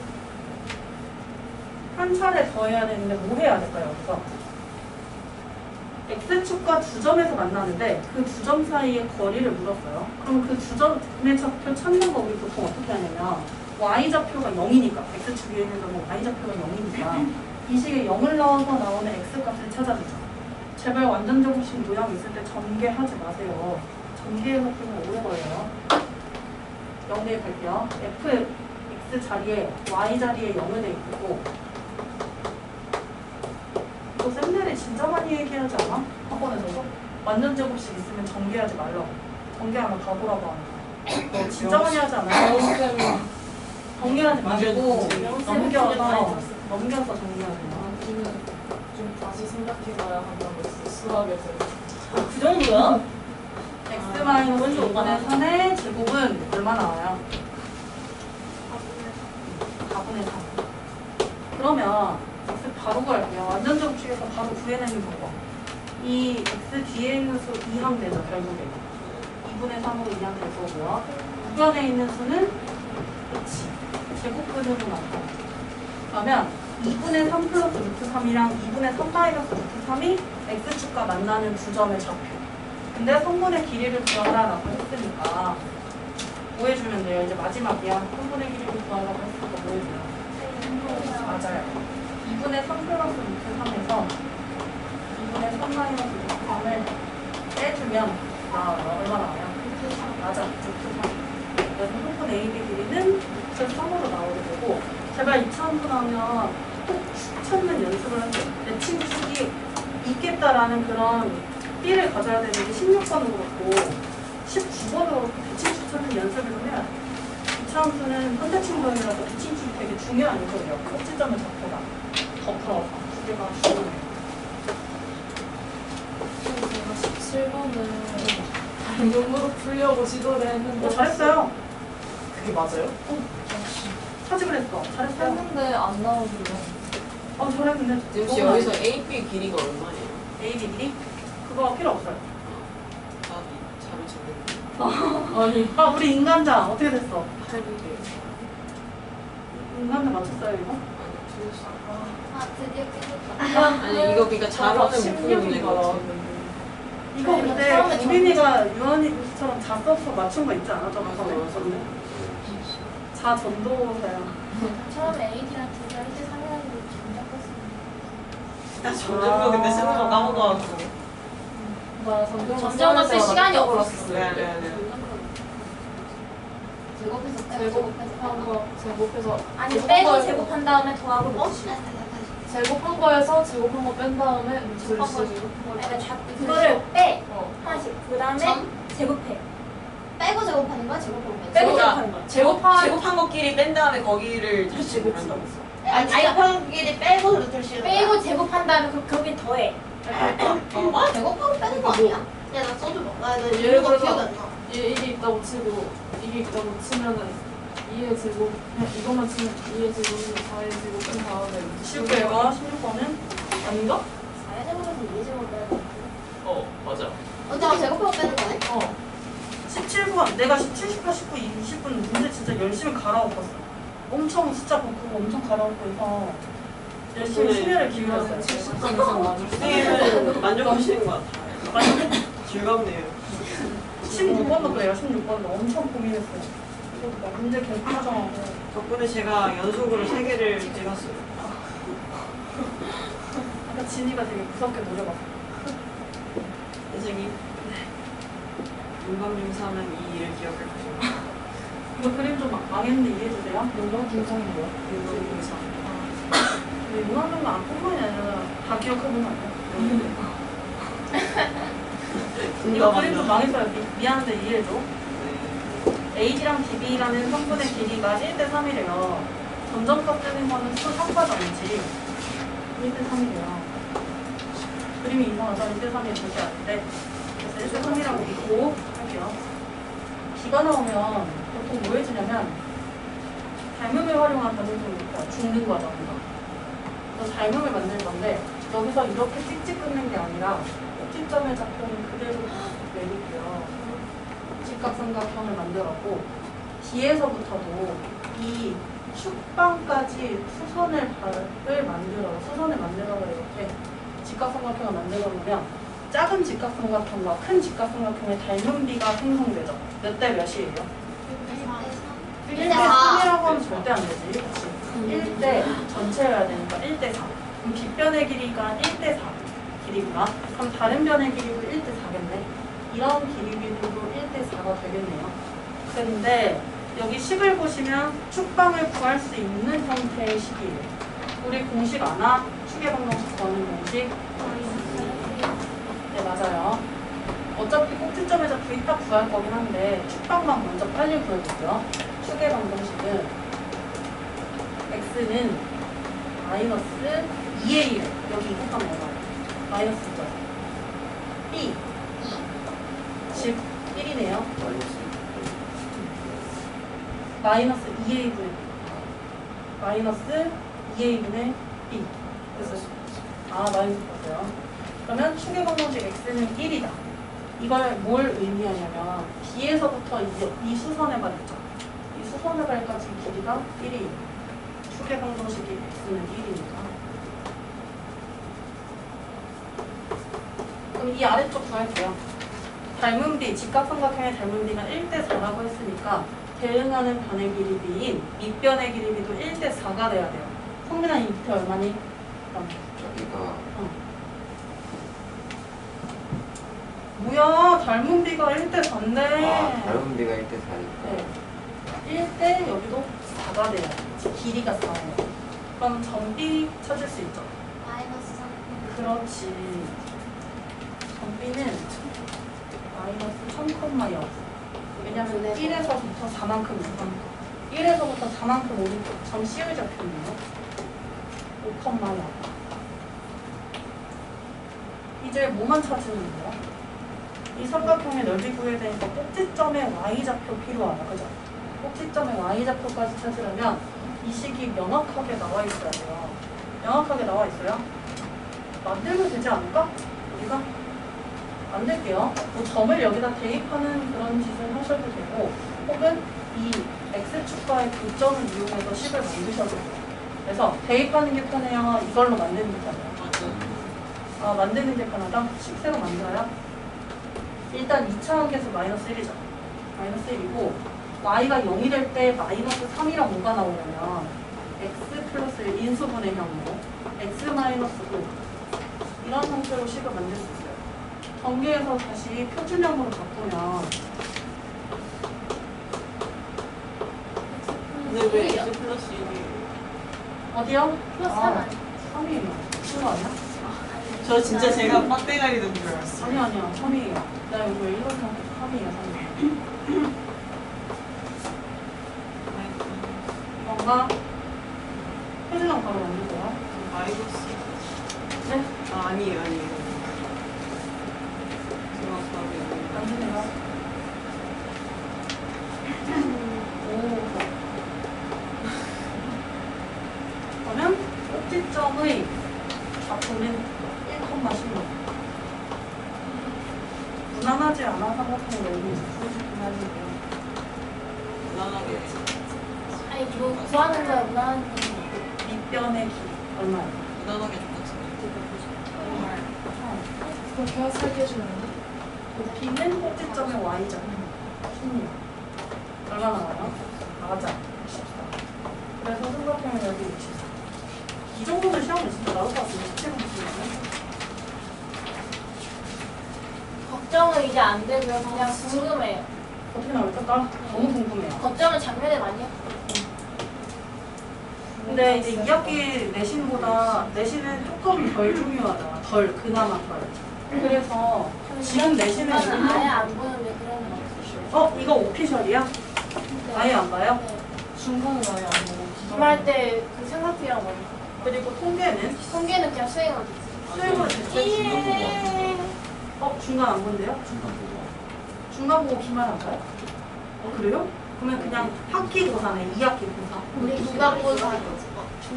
한 차례 더 해야 되는데 뭐 해야 될까요? 여기서 x축과 두 점에서 만나는데 그 두 점 사이의 거리를 물었어요. 그럼 그 두 점의 좌표 찾는 거 우리 보통 어떻게 하냐면 y좌표가 0이니까 x축 위에 있는 점은 y좌표가 0이니까 이 식에 0을 넣어서 나오는 x값을 찾아주자. 제발 완전 제곱식 모양 있을 때 전개하지 마세요. 전개해서 풀면 오래 걸려요. 0 대입할게요. x 자리에 y 자리에 0을 대입하고 이거 쌤들이 진짜 많이 얘기하지 않아? 학원에서도? 완전 제곱식 있으면 전개하지 말라고. 전개하면 가보라고 하는 거야. 너 진짜 많이 하지 않아요? 전개하지 말고 넘겨서 전개하지 마. 좀 다시 생각해봐야 한다고 했어. 수학에서. 그 정도야? x-5분의 3의 제곱은 얼마 나와요? 4분의 3. 그러면 x 바로 구할게요. 완전 제곱식에서 바로 구해내는 방법. 이 x 뒤에 있는 수 2항 되죠, 결국에. 2분의 3으로 2항 될 거고요. 우변에 있는 수는 그치. 제곱근으로 나타나. 그러면 2분의 3 플러스 루트 3이랑 2분의 3 마이너스 루트 3이 x축과 만나는 두 점의 좌표. 근데 성분의 길이를 구하라라고 했으니까 뭐 해주면 돼요? 이제 마지막이야. 성분의 길이를 구하라고 했으니까 뭐 해줘요? 맞아요. 2분의 3 플러스 루트 3에서 2분의 3 마이너스 루트 3을 빼주면 나와요. 얼마 나와요? 맞아. 루트 3. 그래서 성분 A, B 길이는 루트 3으로 나오게 되고 제발 이 차원도 나오면 꼭 찾는 연습을 하세요. 내 친구 축이 있겠다라는 그런 띠를 가져야 되는 게 16번도 그렇고 19번도 그렇고 대칭축 찾는 연습을 좀 해야 돼. 이 차원수는 선택충동이라서 대칭축이 되게 중요한 요소예요. 꼭지점의 좌표가 더 풀어서 두 개가 중요해요. 제가 17번을 단종으로 풀려고 시도를 했는데 잘했어요. 그게 맞아요? 하지 그랬어. 잘했어요. 했는데 안 나오길래 잘했는데. 지금 씨 여기서 AP 길이가 얼마예요? A, B 길이? 그거 필요 없어요. 잠을 잤는데. 아니 우리 인간자 어떻게 됐어? 8분대. 인간자 맞췄어요 이거? 아, 드디어 깨졌다. 아니 이거 그러니까 자로는 못 푸는 거 같아. 이거 근데 처음에 우빈이가 유한이처럼 자 써서 맞춘 거 있지 않았죠? 맞아, 처음에? 맞아. 자 전도사야. 처음에 AD랑 둘다 1대 3이라고 나 점점 근데 쓰는 거 까먹어가지고. 나 전종을 점점 쓸 시간이 없었어. 네. 제곱한 거 제곱해서 아니 제곱한 빼고 거에서- 제곱한 다음에 더하고 넣지. 제곱한 거에서 제곱한 거 뺀 다음에 제곱한 거 글씨 그거를 빼 어. 하나씩. 그 다음에 점? 제곱해. 빼고 제곱하는 거야? 제곱하는 거야? 빼고 그러니까 제곱하는 거야. 제곱한 것끼리 뺀 다음에 거기를 다시 제곱한다고. 아니 제곱하기를 빼고 루트를 씌우는 거야? 빼고 제곱한 다음에 거기 더해. 제곱하고 빼는 거 아니야? 야 나 써줘봐. 나 예를 이거 들어서 기억이 안 나. 이게 있다고 치고 이게 있다고 치면은 2의 제곱 그냥 이것만 치면 2의 제곱이 4의 제곱 그 다음에 쉽게 봐. 16번은 아닌가? 4의 제곱에서 2의 제곱 빼야 돼. 맞아. 언제가 제곱하고 빼는 거네? 17번 내가 17, 18, 19, 20분 문제 진짜 열심히 갈아엎었어. 엄청 숫자 바꾸고 엄청 갈아엎고 해서 열심히 심혈을 기울였어요. 70점 이상 맞을 수 선생님은 만족하시는 것 같아요. 만약에 즐겁네요. 16번도 그래요. 16번도 엄청 고민했어요. 이거 막 문제 계속 파정하고. 덕분에 제가 연속으로 3개를 찍었어요. 아까 진이가 되게 무섭게 노려봤어. 선생님. 윤광중 3은 이 일을 기억해 주세요. 이거 그림 좀 망했는데 이해해주세요. 용감 중상이 뭐야? 윤광중 3. 근데 문화정도 안 뽑으면 아니라 다 기억해보면 안 돼. 이거 그림 좀 망했어요. 미안한데 이해해줘. AD랑 DB라는 성분의 길이가 1대 3이래요. 점점값 뜨는 거는 수 3과정이지. 1대 3이래요. 그림이 이상하죠? 1대 3이 절대 안 돼. 그래서 1대 3이라고 믿고 할게요. 비가 나오면 보통 뭐 해주냐면 닮음을 활용한 반응성이 있다. 죽는 과정인가. 그래서 닮음을 만들 건데 여기서 이렇게 찍찍 끊는 게 아니라 꼭지점의 작품은 그대로 내릴게요. 직각삼각형을 만들었고 뒤에서부터도 이 축방까지 수선을 만들어서 이렇게 직각삼각형을 만들어 놓으면 작은 직각삼각형과 큰 직각삼각형의 닮은 비가 생성되죠. 몇 대 몇이에요? 1대 3이라고 하면 절대 안 되지. 그치? 1대 전체여야 되니까 1대 4. 그럼 빗변의 길이가 1대 4 길이구나. 그럼 다른 변의 길이도 1대 4겠네. 이런 길이들도 1대 4가 되겠네요. 근데 여기 식을 보시면 축방을 구할 수 있는 형태의 식이에요. 우리 공식 아나? 축의 방정식 구하는 공식? 네, 맞아요. 어차피 꼭지점의 좌표 이따 구할 거긴 한데 축방만 먼저 빨리 구해볼게요. 축의 방정식은 x는 마이너스 2의 1 여기 이것만 넣어봐요. 마이너스 2죠. b 즉 1이네요. 마이너스 2의 2분의 마이너스 2의 2분의 b 그래서 마이너스 봤어요. 그러면 축의 방정식 x는 1이다. 이걸 뭘 의미하냐면 B에서부터 이 수선의 발 있죠. 이 수선의 발까지 길이가 1이에요. 축의 방정식이 x는 1이니까. 그럼 이 아래쪽 구할게요. 닮은 B, 직각삼각형의 닮은 B가 1대 4라고 했으니까 대응하는 변의 길이 B인 밑변의 길이 B도 1대 4가 돼야 돼요. 성민아 이 밑에 얼마니? 저기가 뭐야, 닮은 B가 1대 4인데. 닮은 B가 1대 4니까. 네. 1대 여기도 4가 돼요. 길이가 4예요. 그럼 점 B 찾을 수 있죠? 마이너스 3. 그렇지. 점 B는 마이너스 3,0. 왜냐면 1에서부터 4만큼 이상. 1에서부터 4만큼 오른쪽 점 C의 좌표네요. 5,0. 이제 뭐만 찾으면 돼요? 이 삼각형의 넓이 구해야 되니까 꼭지점의 y좌표 필요하다. 그죠? 꼭지점의 y좌표까지 찾으려면 이 식이 명확하게 나와 있어야 돼요. 명확하게 나와 있어요? 만들면 되지 않을까? 우리가? 만들게요. 뭐 점을 여기다 대입하는 그런 짓을 하셔도 되고 혹은 이 x축과의 교점을 이용해서 식을 만드셔도 돼요. 그래서 대입하는 게 편해요? 이걸로 만드는 게 편해요? 만드는 게 편하다? 식새로 만들어요? 일단 2차 함께수 마이너스 1이죠. 마이너스 1이고 y가 0이 될 때 마이너스 3이랑 뭐가 나오냐면 x 플러스 1 인수분해 형으로 x 마이너스 5 이런 형태로 식을 만들 수 있어요. 전개해서 다시 표준형으로 바꾸면 근데 왜 x 플러스 1이 어디요? 플러스 3 아니야? 3이에요. 친구 아니야? 저 진짜 제가 빡대가리 된 줄 알았어요. 아니야 3이에요. 나 이거 왜 이런 생각해? 3이에요 3. 뭔가 표준형 바로 만들고요. 마이너스. 네? 아니에요. 제가 바로 만드네요. 시점의 좌표는 1,16. 무난하지 않아 삼각형의 넓이 풀어주긴 하는데요. 무난하게. 아니 뭐 구하는 거야 무난한 게. 밑변의 길 얼마예요? 무난하게 똑같은데. 그렇게 하세게 해주는데? 높이는 꼭지점의 y잖아. 16. 얼마 나와요? 맞아. 14. 그래서 삼각형의 넓이 64. 이 정도는 시험에 진짜 나올 것 같은데 17번 풀면. 걱정은 이제 안 되고요. 그냥 궁금해요. 어떻게 나올까? 너무 궁금해요. 걱정은 작년에 많이 했고. 근데 이제 2학기 내신은 조금 덜 중요하다. 그나마 덜. 그래서 지금 내신은 이거는 아예 안 보는데 그러면 없어요. 이거 오피셜이야? 아예 안 봐요? 네. 중간은 아예 안 보고 기말 때 그 생각비랑 뭐 그리고 통계는? 통계는 그냥 수행하고 수행은 대체 중간 안 본대요? 중간 보고. 중간 보고 기말 안 봐요? 그래요? 그러면 그냥 학기 고사네, 2학기 고사. 우리 기말고사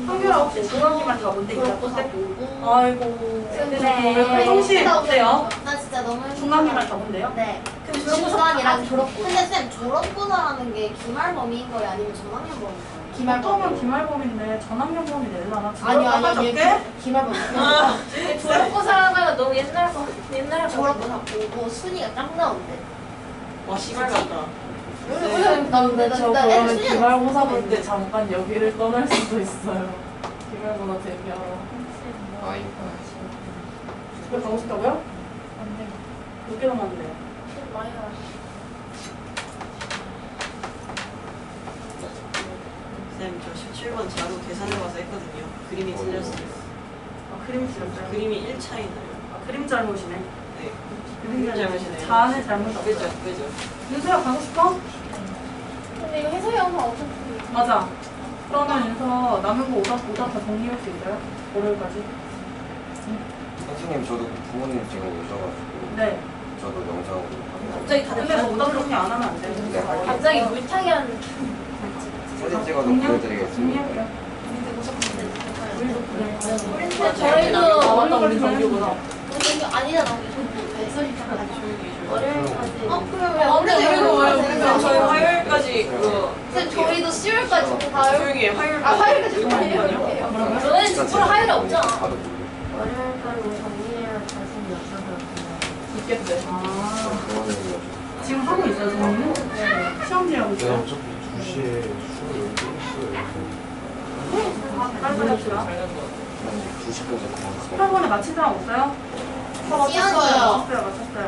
한결아 혹시 중간 기말 다 본대, 2학기 때? 아이고. 근데 정신 어때요? 나 진짜 너무 중간 기말 다 본대요? 네. 근데 중간이랑 졸업고사. 근데 쌤 졸업고사라는 게 기말 범위인 거예요? 아니면 전학년 범위인 거예요? 보통은 기말범인데 전학년 범위 내려나? 아니 기말 범위. 아, 졸업고사가 너무 옛날 졸업고사 보고 순위가 짱 나온대. 와 씨발 같다. 근데 저 그러면 순위가 기말고사 볼 때 잠깐 여기를 떠날 수도 있어요. 기말고사 대비하러. 아이고. 집에 가고 싶다고요? 안 돼. 몇 개 남았는데요? 많이 나와. 쌤, 저 17번 자료 계산해봐서 했거든요. 그림이 틀렸어요. 그림 틀렸어요? 그림이 1차이나요. 그림 잘못이네. 네. 그림 잘못이네요. 자안에 잘못 없어요. 그죠. 윤서야 가고 싶어? 근데 이거 해설 영상 어차피 맞아. 그러면 윤서 남은 거 오다 다 정리할 수 있어요? 월요일까지? 선생님 저도 부모님 지금 오셔가지고 네. 저도 영상으로 갑자기 다들 근데 오다 그렇게 안 하면 안 돼. 네, 할게요. 갑자기 물타기 하는 사진 찍어서 보여드리겠습니다. 정리할게요. 우리도 그래. 근데 저희도 아 맞다 우리 정규구나. 우리 아니잖아. 월요일까지. 그래 왜? 그럼 저희 화요일까지 그거 쌤 저희도 10월까지 가요. 조용히 해. 화요일. 화요일까지 가요. 너네 진짜 화요일에 없잖아. 바로 보고. 월요일까지 정리해야 다시 연락을 있겠대. 그거는 지금 하고 있어요, 저희는? 네. 시험 지하고 있어요. 어차피 2시에 수업을 끊었어요. 빨리 합시다. 한 2시까지 그만했어요. 수학원에 마친 사람 없어요? 지연이요. 맞췄어요.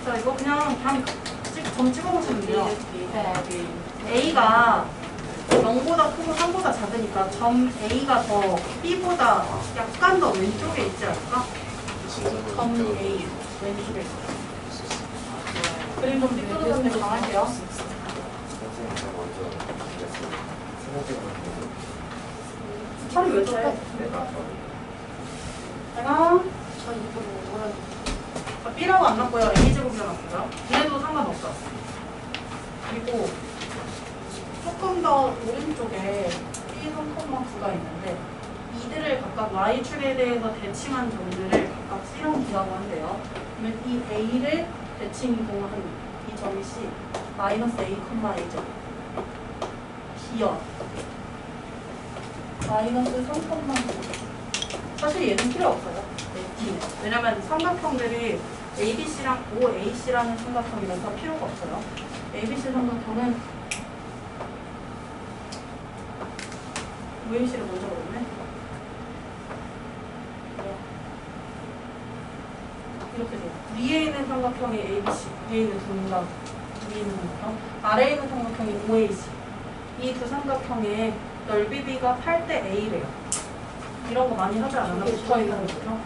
자, 이거 그냥 점 찍어보시면 돼요. A가 0보다 크고 3보다 작으니까 점 A가 더 B보다 약간 더 왼쪽에 있지 않을까? 점 A 왼쪽에 있어. 그림 좀 삐뚤어졌는데 강할게요. 선생님 제가 먼저 드렸습니다. 사진 찍어서 차를 왜 저래? 내가 제가 저 이거 뭐라 B라고 안 났고요. A제곱 이어놨어요. 얘도 상관없어. 그리고 조금 더 오른쪽에 B 3,9가 있는데 이들을 각각 Y축에 대해서 대칭한 점들을 각각 C랑 D라고 한대요. 그러면 이 A를 대칭이동한 이 점이 C 마이너스 A, A죠. B요. 마이너스 3,9. 사실 얘는 필요 없어요. D는. 왜냐면 삼각형들이 ABC랑 OAC라는 삼각형이라서 필요가 없어요. ABC 삼각형은 OAC를 먼저 그렸네. 이렇게 돼요. 위에 있는 삼각형이 ABC, 위에 있는 중간, 위에 있는 삼각형, 아래에 있는 삼각형이 OAC. 이 두 삼각형의 넓이 B가 8대 A래요. 이런 거 많이 하지 않았나? 붙어있는 거죠.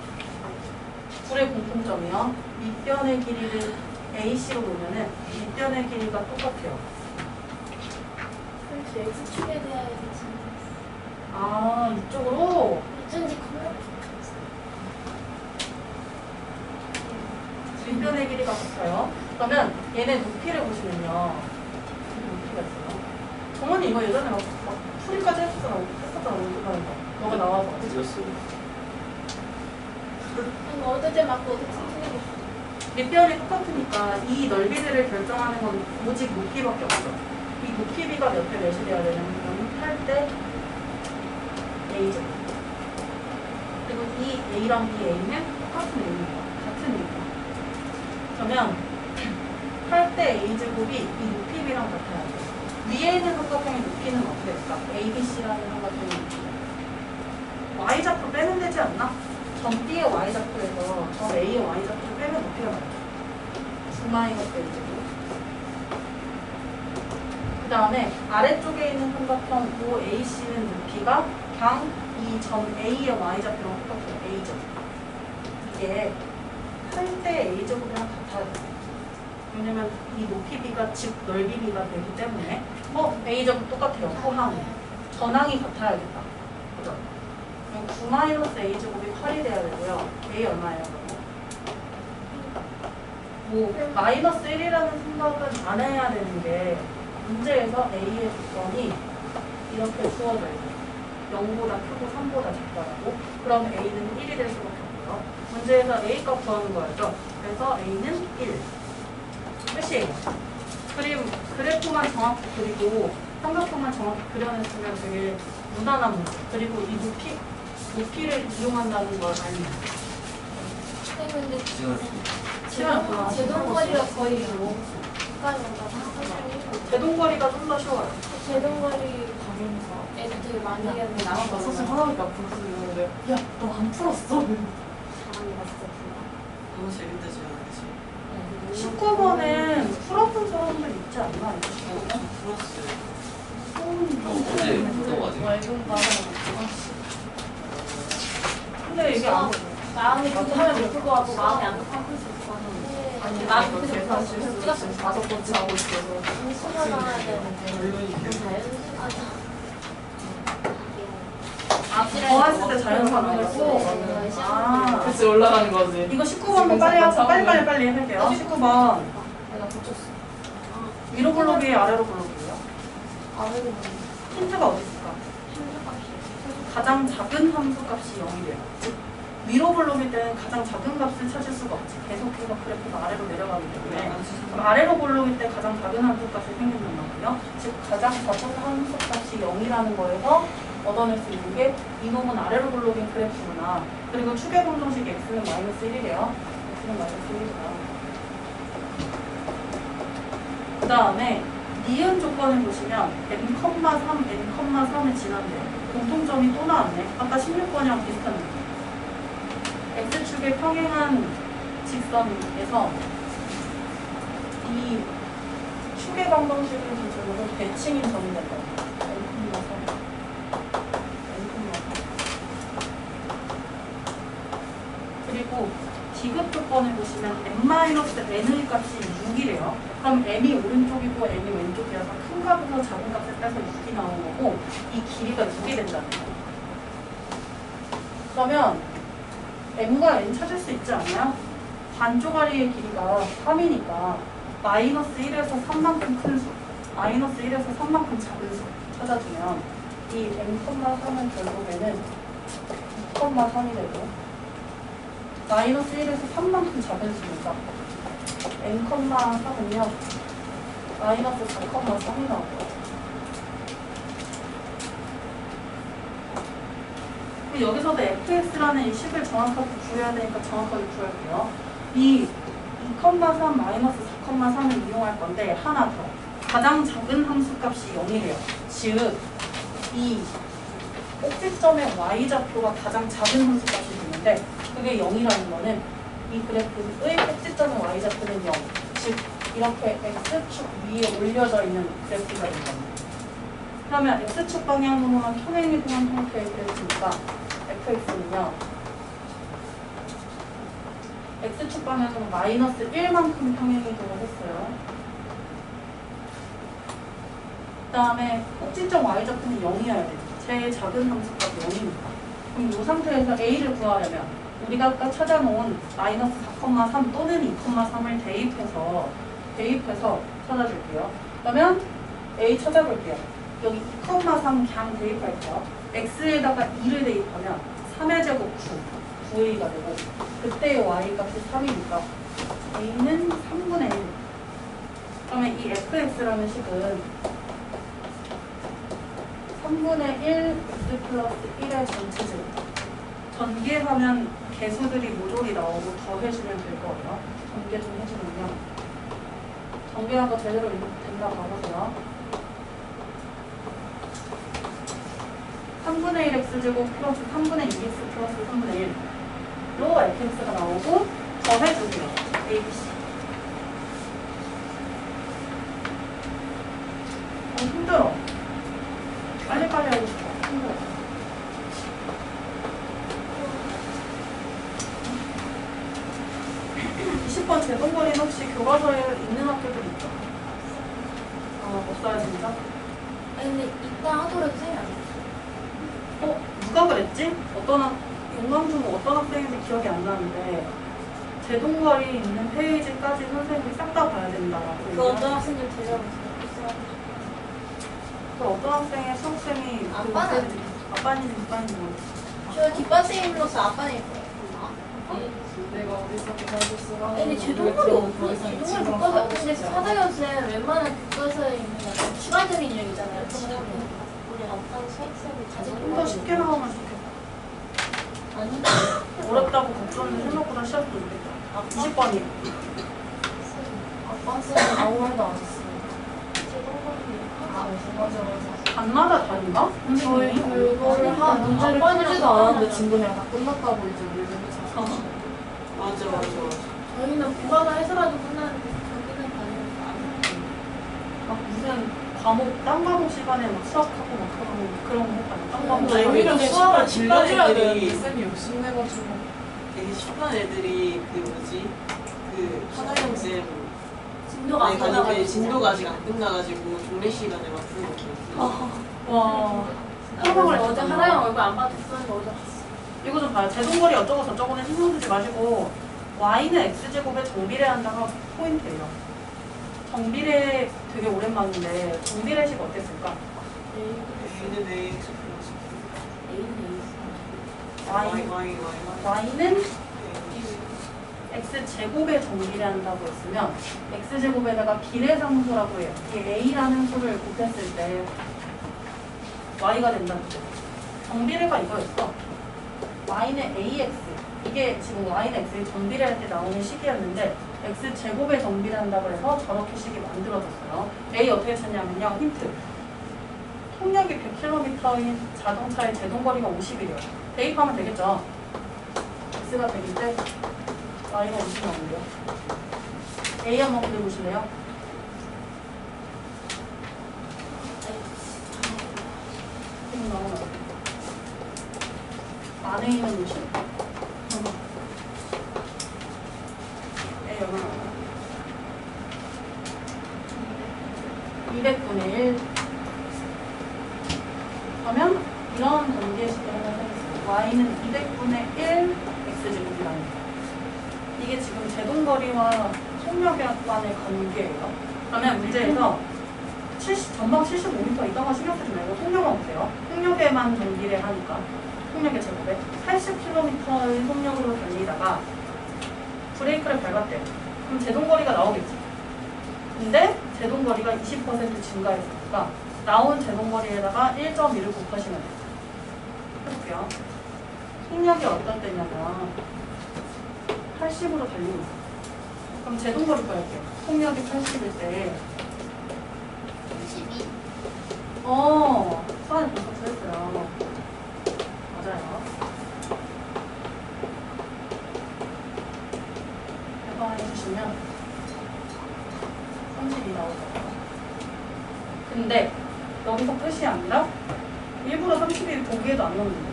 둘의 공통점이요. 밑변의 길이를 AC로 놓으면은 밑변의 길이가 똑같아요. 그렇지 X축에 대하여 대칭. 아, 이쪽으로? 어쩐지 커요. 밑변의 길이가 같아요. 그러면 얘네 높이를 보시면요. 높이가 있어요. 정원이 이거 예전에 막 풀이까지 했었잖아. 오른쪽하는 거. 너가 나와서. 늦었어요. 이거 어떻게 맞고 어떻게 틀리겠어. 밑변이 똑같으니까 이 넓이들을 결정하는 건 오직 높이밖에 없어. 이 높이 B가 몇 대 몇이 돼야 되냐면 8대 A죠. 그리고 이 A랑 B, A는 똑같은 A입니다. 같은 A입니다. 그러면 8대 A제곱이 이 높이 B랑 같아야 돼. 위에 있는 삼각형의 높이는 어떻게 될까? ABC라는 삼각형의 높이. Y좌표 빼면 되지 않나? 점 B의 Y좌표에서 점 A의 Y좌표를 빼면 높이가 나요. 9-A제곱. 그 다음에 아래쪽에 있는 삼각형 OAC는 높이가 그냥 이 점 A의 Y좌표랑 똑같아요. A제곱. 이게 8대 A제곱이랑 같아요. 왜냐면 이 높이 B가 즉 넓이 B가 되기 때문에 A제곱 똑같아요. 후항. 전항이 같아야겠다. 그죠? 그럼 9-A제곱이 8이 돼야 되고요. A 얼마예요? 뭐 마이너스 1이라는 생각은 안 해야 되는 게 문제에서 A의 조건이 이렇게 주어져 있어요. 0보다 크고 3보다 작다라고. 그럼 A는 1이 될 수밖에 없고요. 문제에서 A 값 구하는 거였죠. 그래서 A는 1. 끝이에요. 그래프만 정확히 그리고 삼각형만 정확히 그려냈으면 되게 무난한 문제. 그리고 이 높이를 이용한다는 걸 알면. 근데 시간 없구나. 제동거리가 거의 뭐 가까이 온다고 제동거리가 좀 더 쉬워요. 제동거리 가면서 애들 되게 많이 하는데 나만 나 사실 하나밖에 안 풀었어 이러는데 야 너 안 풀었어? 사람이 진짜 너무 재밌다 지금. 19번은 풀어본 사람들 있지 않나? 풀었어요. 어제 풀던 거 아니에요? 맑은 바람 근데 이게 안 마음이 급하면 못 풀 것 같고 마음이 안 급하면 풀 수 있을 것 같은데 아니 나는 나도 그냥 계산 실수 지금 5번째 하고 있어서 수련해야 되는데 결론이 더했을 때 자연산을 고 그치 올라가는 거지. 이거 19번도 빨리 하고 빨리 할게요. 19번 내가 붙였어. 위로 블록이 아래로 블록이에요. 아무리 힌트가 어디 있을까? 힘들값이 가장 작은 함수값이 0이래요. 즉 위로 블록일 때는 가장 작은 값을 찾을 수가 없지. 계속해서 그래프가 아래로 내려가기 때문에 그럼 아래로 블록일 때 가장 작은 함수값이 생긴단 말이에요. 즉 가장 작은 함수값이 0이라는 거에서 얻어낼 수 있는 게 이놈은 아래로 블록인 그래프구나. 그리고 축의 공정식 x는 마이너스 1이래요. x는 마이너스 1이고요. 그 다음에 니은 조건을 보시면 n,3, n,3을 지난대요. 공통점이 또 나왔네. 아까 16번이랑 비슷한 느낌. x축에 평행한 직선에서 이 축의 방정식을 기준으로 대칭인 점이 된다. n,3. 그리고 디귿 조건을 보시면 n-n의 값이 6이래요. 그럼 m이 오른쪽이고 n이 왼쪽이라서 큰 값에서 작은 값을 빼서 6이 나오는 거고 이 길이가 6이 된다는 거예요. 그러면 m과 n 찾을 수 있지 않나요? 반쪽아리의 길이가 3이니까 마이너스 1에서 3만큼 큰 수, 마이너스 1에서 3만큼 작은 수 찾아주면 이 n,3은 결국에는 2,3이 되고 마이너스 1에서 3만큼 작은 수니까 n,3은요 마이너스 4,3이 나오고요. 여기서도 fx라는 이 식을 정확하게 구해야 되니까 정확하게 구할게요. 이 2,3 마이너스 4,3을 이용할 건데 하나 더. 가장 작은 함수값이 0이래요. 즉, 이 꼭지점의 y좌표가 가장 작은 함수값이 되는데 그게 0이라는 거는 이 그래프의 꼭지점의 y좌표는 0. 즉, 이렇게 x축 위에 올려져 있는 그래프가 된다. 그러면 x축 방향으로만 평행이동한 형태의 그래프니까 fx는요 x축 방향으로 마이너스 1만큼 평행이동을 했어요. 그 다음에 꼭지점 y좌표는 0이어야 돼요. 제일 작은 함수값이 0입니다. 그럼 이 상태에서 a를 구하려면 우리가 아까 찾아놓은 마이너스 4,3 또는 2,3을 대입해서 찾아줄게요. 그러면 a 찾아볼게요. 여기 2,3 그냥 대입할게요. x에다가 2를 대입하면 3의 제곱 9, 9a가 되고 그때의 y 값이 3이니까 a는 3분의 1. 그러면 이 fx라는 식은 3분의 1 x 플러스 1의 전체 제곱. 전개하면 개수들이 모조리 나오고 더해주면 될 거예요. 전개 좀 해주면요. 전개한 거 제대로 된다 봐보세요. 3분의 1 x제곱 플러스 3분의 2x 플러스 3분의 1로 fx가 나오고 더해주세요. a, b, c. 힘들어. 빨리빨리 하고 싶어. 힘들어. 20번 제동거리는 혹시 교과서에 있는 학교들 있죠? 못 써요 진짜? 아니 근데 이따 하더라도 생각 안 나. 누가 그랬지? 용광중 어떤 학생인지 기억이 안 나는데 제동거리 있는 페이지까지 선생님이 싹 다 봐야 된다라고 그 어떤 학생들 데려오세요. 그 어떤 학생의 수학생이 아빠는? 아빠인지 뒷반인지 모르겠어. 저 뒷반생이 불러서 아빠는 예뻐요. 내가 어디서 배웠을까? 근데 제동거리 없어. 제동거리 교과서 근데 사다연쌤 웬만한 교과서에 있는 약간 추가적인 인형이잖아요. 우리 아빠는 수학생이 가진 좀 더 쉽게 나오면 좋겠다. 아니 어렵다고 걱정했는데 생각보다 시합도 좋겠다. 20번이요. 아빠 쌤은 아무 말도 안 했어요. 맞아. 반마다 다른가? 저희 그거를 한 문제를 풀지도 않았는데 지금이랑 다 끝났다고 이제 얘기해서. 맞아. 저희는 교과서 해서라도 끝나는데 저기는 다니는 막 무슨 과목, 딴 과목 시간에 막 수학하고 막 그런 거 했다고. 딴 과목 아니, 시간에. 오히려 수학을 신반 질러줘야 애들이 되는데 쌤이 욕심내가지고. 되게 신반 애들이 하나영 쌤 진도가 안 다니는데 끝나가지고 진도가 아직 안 끝나가지고 종례 시간에 막 쓰는 거. 와. 수학을 어제 하나영 얼굴 안 봐도 됐었는데 어제 봤어. 이거 좀 봐요. 제동거리 어쩌고 저쩌고는 신경 쓰지 마시고 y는 x제곱에 정비례한다가 포인트예요. 정비례 되게 오랜만인데 정비례식 어땠을까? A는 AX 플러스 y는 x제곱에 정비례한다고 했으면 x제곱에다가 비례상수라고 해요. 이 a라는 수를 곱했을 때 y가 된다는 거죠. 정비례가 이거였어. y는 ax. 이게 지금 y는 x의 정비례할 때 나오는 식이었는데 x제곱에 정비례한다고 해서 저렇게 식이 만들어졌어요. a 어떻게 찾냐면요. 힌트. 통력이 100km인 자동차의 제동거리가 50이래요. 대입하면 되겠죠. x가 100인데 y가 50 나오는데요. a 한번 그려보실래요? 지금 나오나? 안에 있는 50. a 얼마 나오나? 200분의 1. 그러면 이런 관계식을 하나 하겠습니다. y는 200분의 1 x제곱이라는 거. 이게 지금 제동거리와 속력간의 관계예요. 그러면 문제에서 전방 75m 이딴 거 신경 쓰지 말고 속력만 보세요. 속력에만 정비를 하니까 속력의 제곱에 80km의 속력으로 달리다가 브레이크를 밟았대요. 그럼 제동거리가 나오겠지. 근데 제동거리가 20% 증가했으니까 나온 제동거리에다가 1.1을 곱하시면 돼요. 해볼게요. 속력이 어떤 때냐면 80으로 달리고 있어요. 그럼 제동거리 구할게요. 속력이 80일 때 12. 수환이 벌써 구했어요. 맞아요. 해봐해주시면 32 나오죠. 근데 여기서 끝이 아니라 일부러 32 보기에도 안 넣는데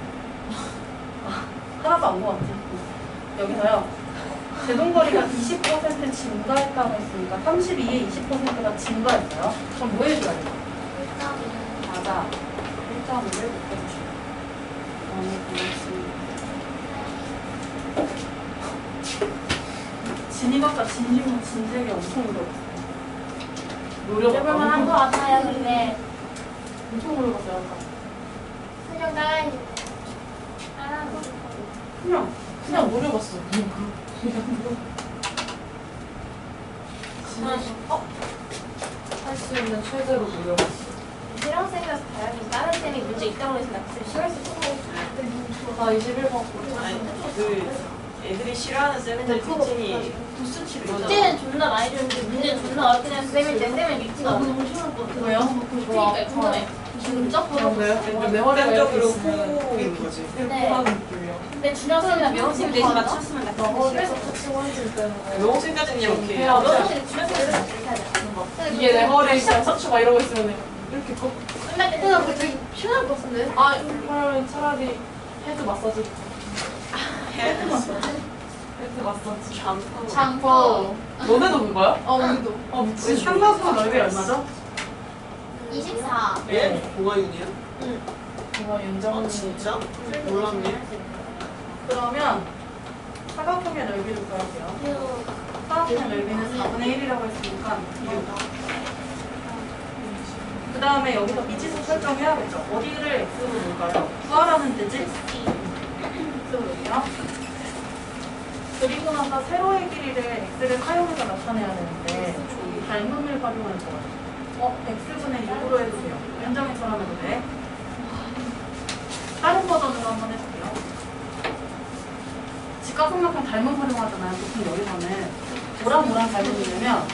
하나도 안 모았지. 여기서요. 제동거리가 20% 증가했다고 했으니까 32에 20%가 증가했어요. 그럼 뭐 해줘야 돼요? 맞아. 1.1을 곱해주시면 진이가 아까 진심으로 진색이 엄청 물어봤어요. 해볼만 한거 같아요 근데 엄청 물어봤어요 아까. 그냥 나가야 돼. 그냥 노려봤어. 할 수 있는 최대로 노려봤어. 실험생이라서 다행히 다른 쌤이 문제 있다고 해서 나 그때 싫어했을 나 21번 아니 그 애들이 싫어하는 쌤들 특징이 거. 문제는 존나 많이 주는데 문제는 존나 어렵게 내는 쌤일 때 쌤을 믿지가 않아. 왜요? 그러니까 궁금해. 진짜 왜요? 내 허리적으로 호인 거지. 네. 하는 느낌이야. 근데 준영 쌤이나 명호 쌤이 내지 맞췄으면 나 그거 싫어서 같이 원진 때는 명호생까지는 이렇게 해야 명호 쌤이 준영 쌤이 이렇게 하자. 이게 내 허리에 있어 척추 막 이러고 있으면 이렇게 꺾. 끝날 때 내가 그게 되게 편할 것 같은데. 아 그러면 차라리 헤드 마사지. 헤드 마사지. 헤드 마사지. 장포. 장포. 너네도 그거야? 우리도. 미친. 상가수가 넓이 얼마죠? 24. 예? 동아윤이야? 정말 아 윤정은 진짜? 몰랐네. 그러면 사각형의 넓이를 구할게요. 사각형의 넓이는 4분의 1이라고 했으니까 6. 그 다음에 여기서 미지수 설정해야겠죠. 어디를 x로 놓을까요? 구하라는 뜻이 x로 놓을게요. 그리고 나서 세로의 길이를 x를 사용해서 나타내야 되는데 닮음을 활용할 것 같아요. x분의 6으로 해도 돼요. 연정이처럼 해도 돼. 다른 버전으로 한번 해볼게요. 직각삼각형 닮음 활용하잖아요. 보통 여기서는 뭐랑 닮음이냐면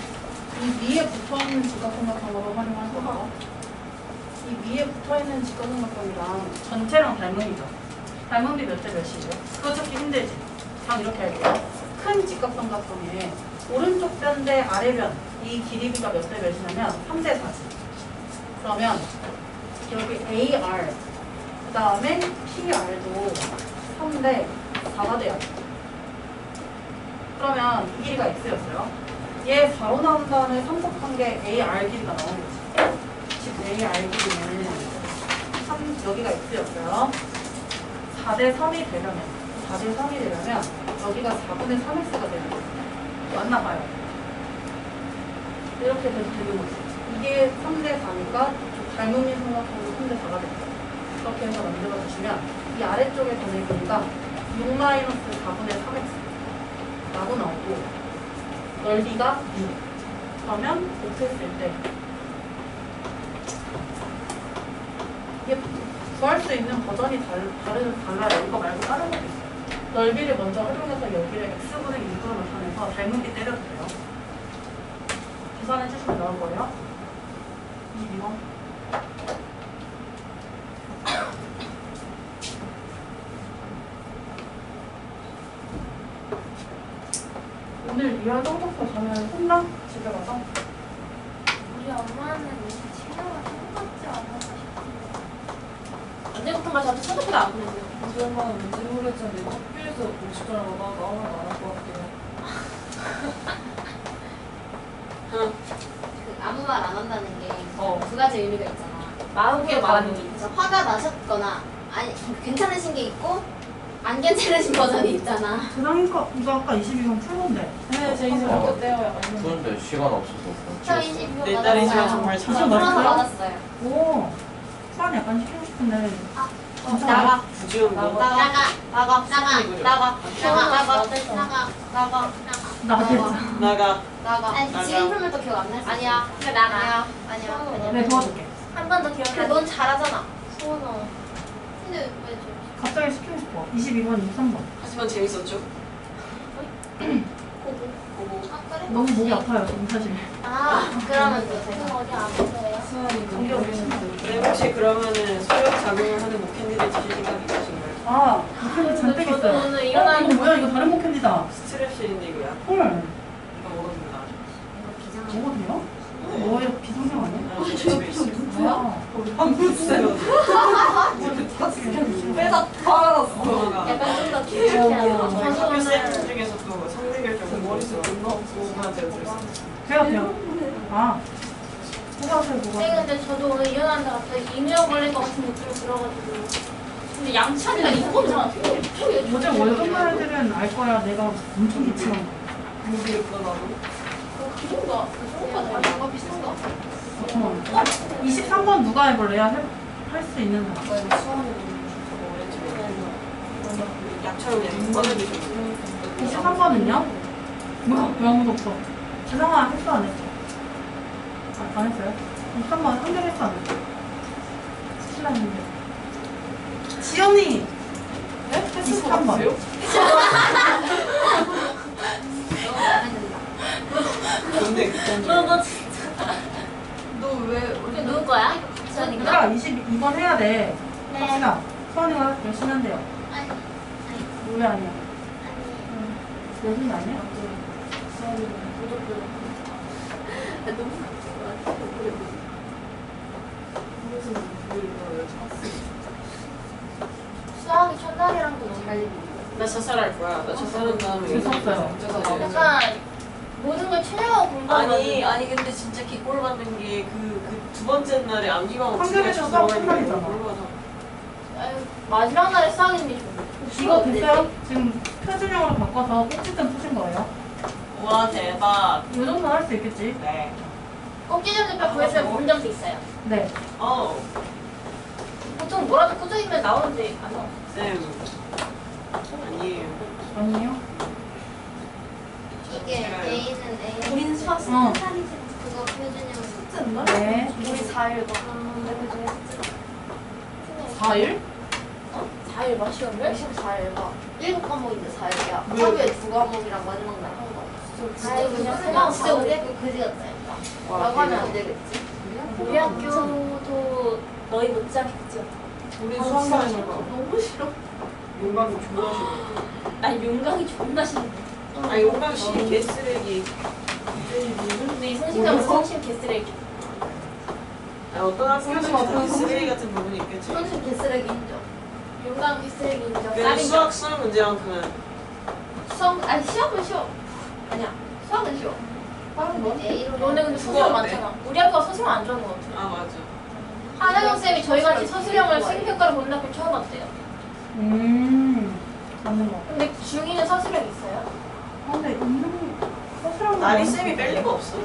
이 위에 붙어있는 직각삼각형으로 활용할 거고 이 위에 붙어있는 직각삼각형이랑 전체랑 닮음이죠. 닮음이 몇 대 몇이에요? 그거 찾기 힘들지? 전 이렇게 할게요. 큰 직각삼각형에 오른쪽 변 대 아래 변 이 길이가 몇 대 몇이냐면 3대 4지. 그러면 여기 AR 그 다음에 PR도 3대 4가 돼요. 그러면 이 길이가 x였어요. 얘 4로 나온 다음에 참석한 게 AR 길이가 나오는 거지. 즉 AR 길이는 3, 여기가 x였어요. 4대 3이 되려면 4대 3이 되려면 여기가 4분의 3x가 되는 거예요. 맞나 봐요. 이렇게 돼서 되는 거지. 이게 3대 4니까 닮음이 생각하고 3대 4가 됩니다. 이렇게 해서 만들어주시면 이 아래쪽에 변의 길이가 6-4분의 3x 라고 나오고 넓이가 6. 그러면 곱했을 때 이게 구할 수 있는 버전이 달라요. 이거 말고 다른 것도 있어요. 넓이를 먼저 활용해서 여기를 x분의 6으로 나타내서 닮은비 때려도 돼요. 계산해 주시면 나올 거예요. 22번. 오늘 리얼 성적표 자면 혼나? 집에 가서? 우리 엄마는 친구가 똑같지 않나 싶어. 언제 같은 거 저한테 천국보다 안 보내세요. 우리 엄마는 왠지 모르겠지만 내 학교에서 공식전화 나오면 안 할 것 같긴 해. 그 아무 말 안 한다는 게 두 가지 의미가 있잖아. 마음으로 말하는 게 있죠. 화가 나셨거나 아니 괜찮으신 게 있고 안 괜찮으신 버전이 있잖아. 그러니까 이거 아까 22번 풀건데. 네, 제 인생 학교 때요. 약간 이런 거. 푸는데 시간 없어서 저 그냥 찍었어요. 22번 내 딸이지만 받았어요. 정말 진짜 잘하는 맛있어요? 받았어요. 오, 수완 약간 시키고 싶은데. 진짜 나가. 부지런 거. 나가. 나가. 나가. 아니 나가. 지금 풀면 또 기억 안 날 수 있어. 아니야. 그래 나가. 아니야. 네, 도와줄게. 한 번 더 기억해. 그래 넌 잘하잖아. 소원아. 근데 왜 저? 갑자기 시키고 싶어. 22번, 23번. 하지만 재밌었죠? 고고. 아 그래? 너무 목이 아파요, 지금 사실. 아 그러면 또 제가 어디 아프세요? 수환이 전기 좀 없으면 네, 혹시 그러면은 소력 작용을 하는 목캔디를 드실 생각이 있으신가요? 아, 목캔디 잔뜩 저도 있어요. 오늘 이거 뭐야? 이거 다른 목캔디다. 스트랩실인데 이거야. 헐, 이거 먹어도 된다. 먹어도 돼요? 뭐예요? 비상형 아니야? 집에 있어요. 뭐야? 빼다 팔았어. 약간 좀 더 귀엽게 하고. 저도 학교 오늘 쌤 중에서 또 성대결정 머릿속 존나 없고 하나 들었어요. 돼요, 돼요. 아, 뽑아서요, 네, 뽑아서. 근데 저도 오늘 일어났는데 갑자기 이메일 걸릴 것 같은 느낌이 들어가지고. 근데 양치하니까 이거잖아. 어제 월급날 애들은 알 거야. 내가 엄청 기침한 거. 모르겠다 나도. 기본가? 기본가 다 뭔가 비슷한가? 23번 누가 해볼래요? 할 수 있는 사람. 나 이거 수환이 약처럼 그냥 꺼내주셨어요. 23번은요? 뭐야? 왜 아무도 없어? 재성아 했어 안 했어? 안 했어요? 23번 한 개 했어 안 했어? 신랑인데 지연이! 네? 했을 것 23번. 같으세요? 너무 마음에 든다. 근데 너 너왜 이거 누구 거야? 수현이가? 그러니까 22번 해야 돼. 네. 확실아. 수원이가 열심히 한대요. 아니 왜 아니야? 아니. 열심히 아니야? 수학이 첫날이랑도 너무 달리 보여. 나 자살할 거야. 나 자살한 다음에 재수없어요. 약간 모든 걸 체념하고 공부하는 아니 근데 진짜 기꼴 받는 게 그 두 번째 날에 암기방 한겨레에서 수학 끝나잖아. 마지막 날에 수학인 게 좋아. 이거 됐어요? 지금 표준형으로 바꿔서 꼭지점 푸신 거예요? 와 대박. 이 정도 할 수 있겠지? 네. 꼭지점 대표 구해주면 본 점수 있어요. 네. 보통 뭐라도 꾸준히면 나오는데 안 나와. 쌤. 아니에요. 아니에요? 이게 A는 A. 우리는 수학 어. 그거 표준형. 숙제인가? 네. 우리 4일 봐. 4일? 4일 봐 시험을? 24일 봐. 7과목인데 4일이야. 왜? 하루에 2과목이랑 마지막 날 한 거. 아이 그냥 그냥 진짜 우리 학교 그지 같다. 라고 하면 안 되겠지. 우리 학교도 너희 못지않게 그지 같아. 우리 아, 수학 진짜 많이 봐. 너무 싫어. 용광이 존나 싫어. 난 용광이 존나 싫은데. 아 용광 씨 개쓰레기. 근데 이 성실감 성실 개쓰레기. 아 어떤 학생들은 다 개쓰레기 같은 부분이 있겠지. 성실 개쓰레기 인정. 용광 개쓰레기 인정. 근데 쌀 인정. 수학 문제만큼은 아니 시험은 쉬워. 아니야. 수학은 쉬워. 다른 건? 너네 근데 서술형 많잖아. 우리 학교가 서술형 안 좋은 거 같아. 아 맞아. 하나경 쌤이 저희 같이 서술형을 수행평가를 보는 학교 처음 봤대요. 맞는 거. 근데 중2는 서술형 있어요? 아, 근데 이름이 서술하고 나리 쌤이 뺄 리가 없어.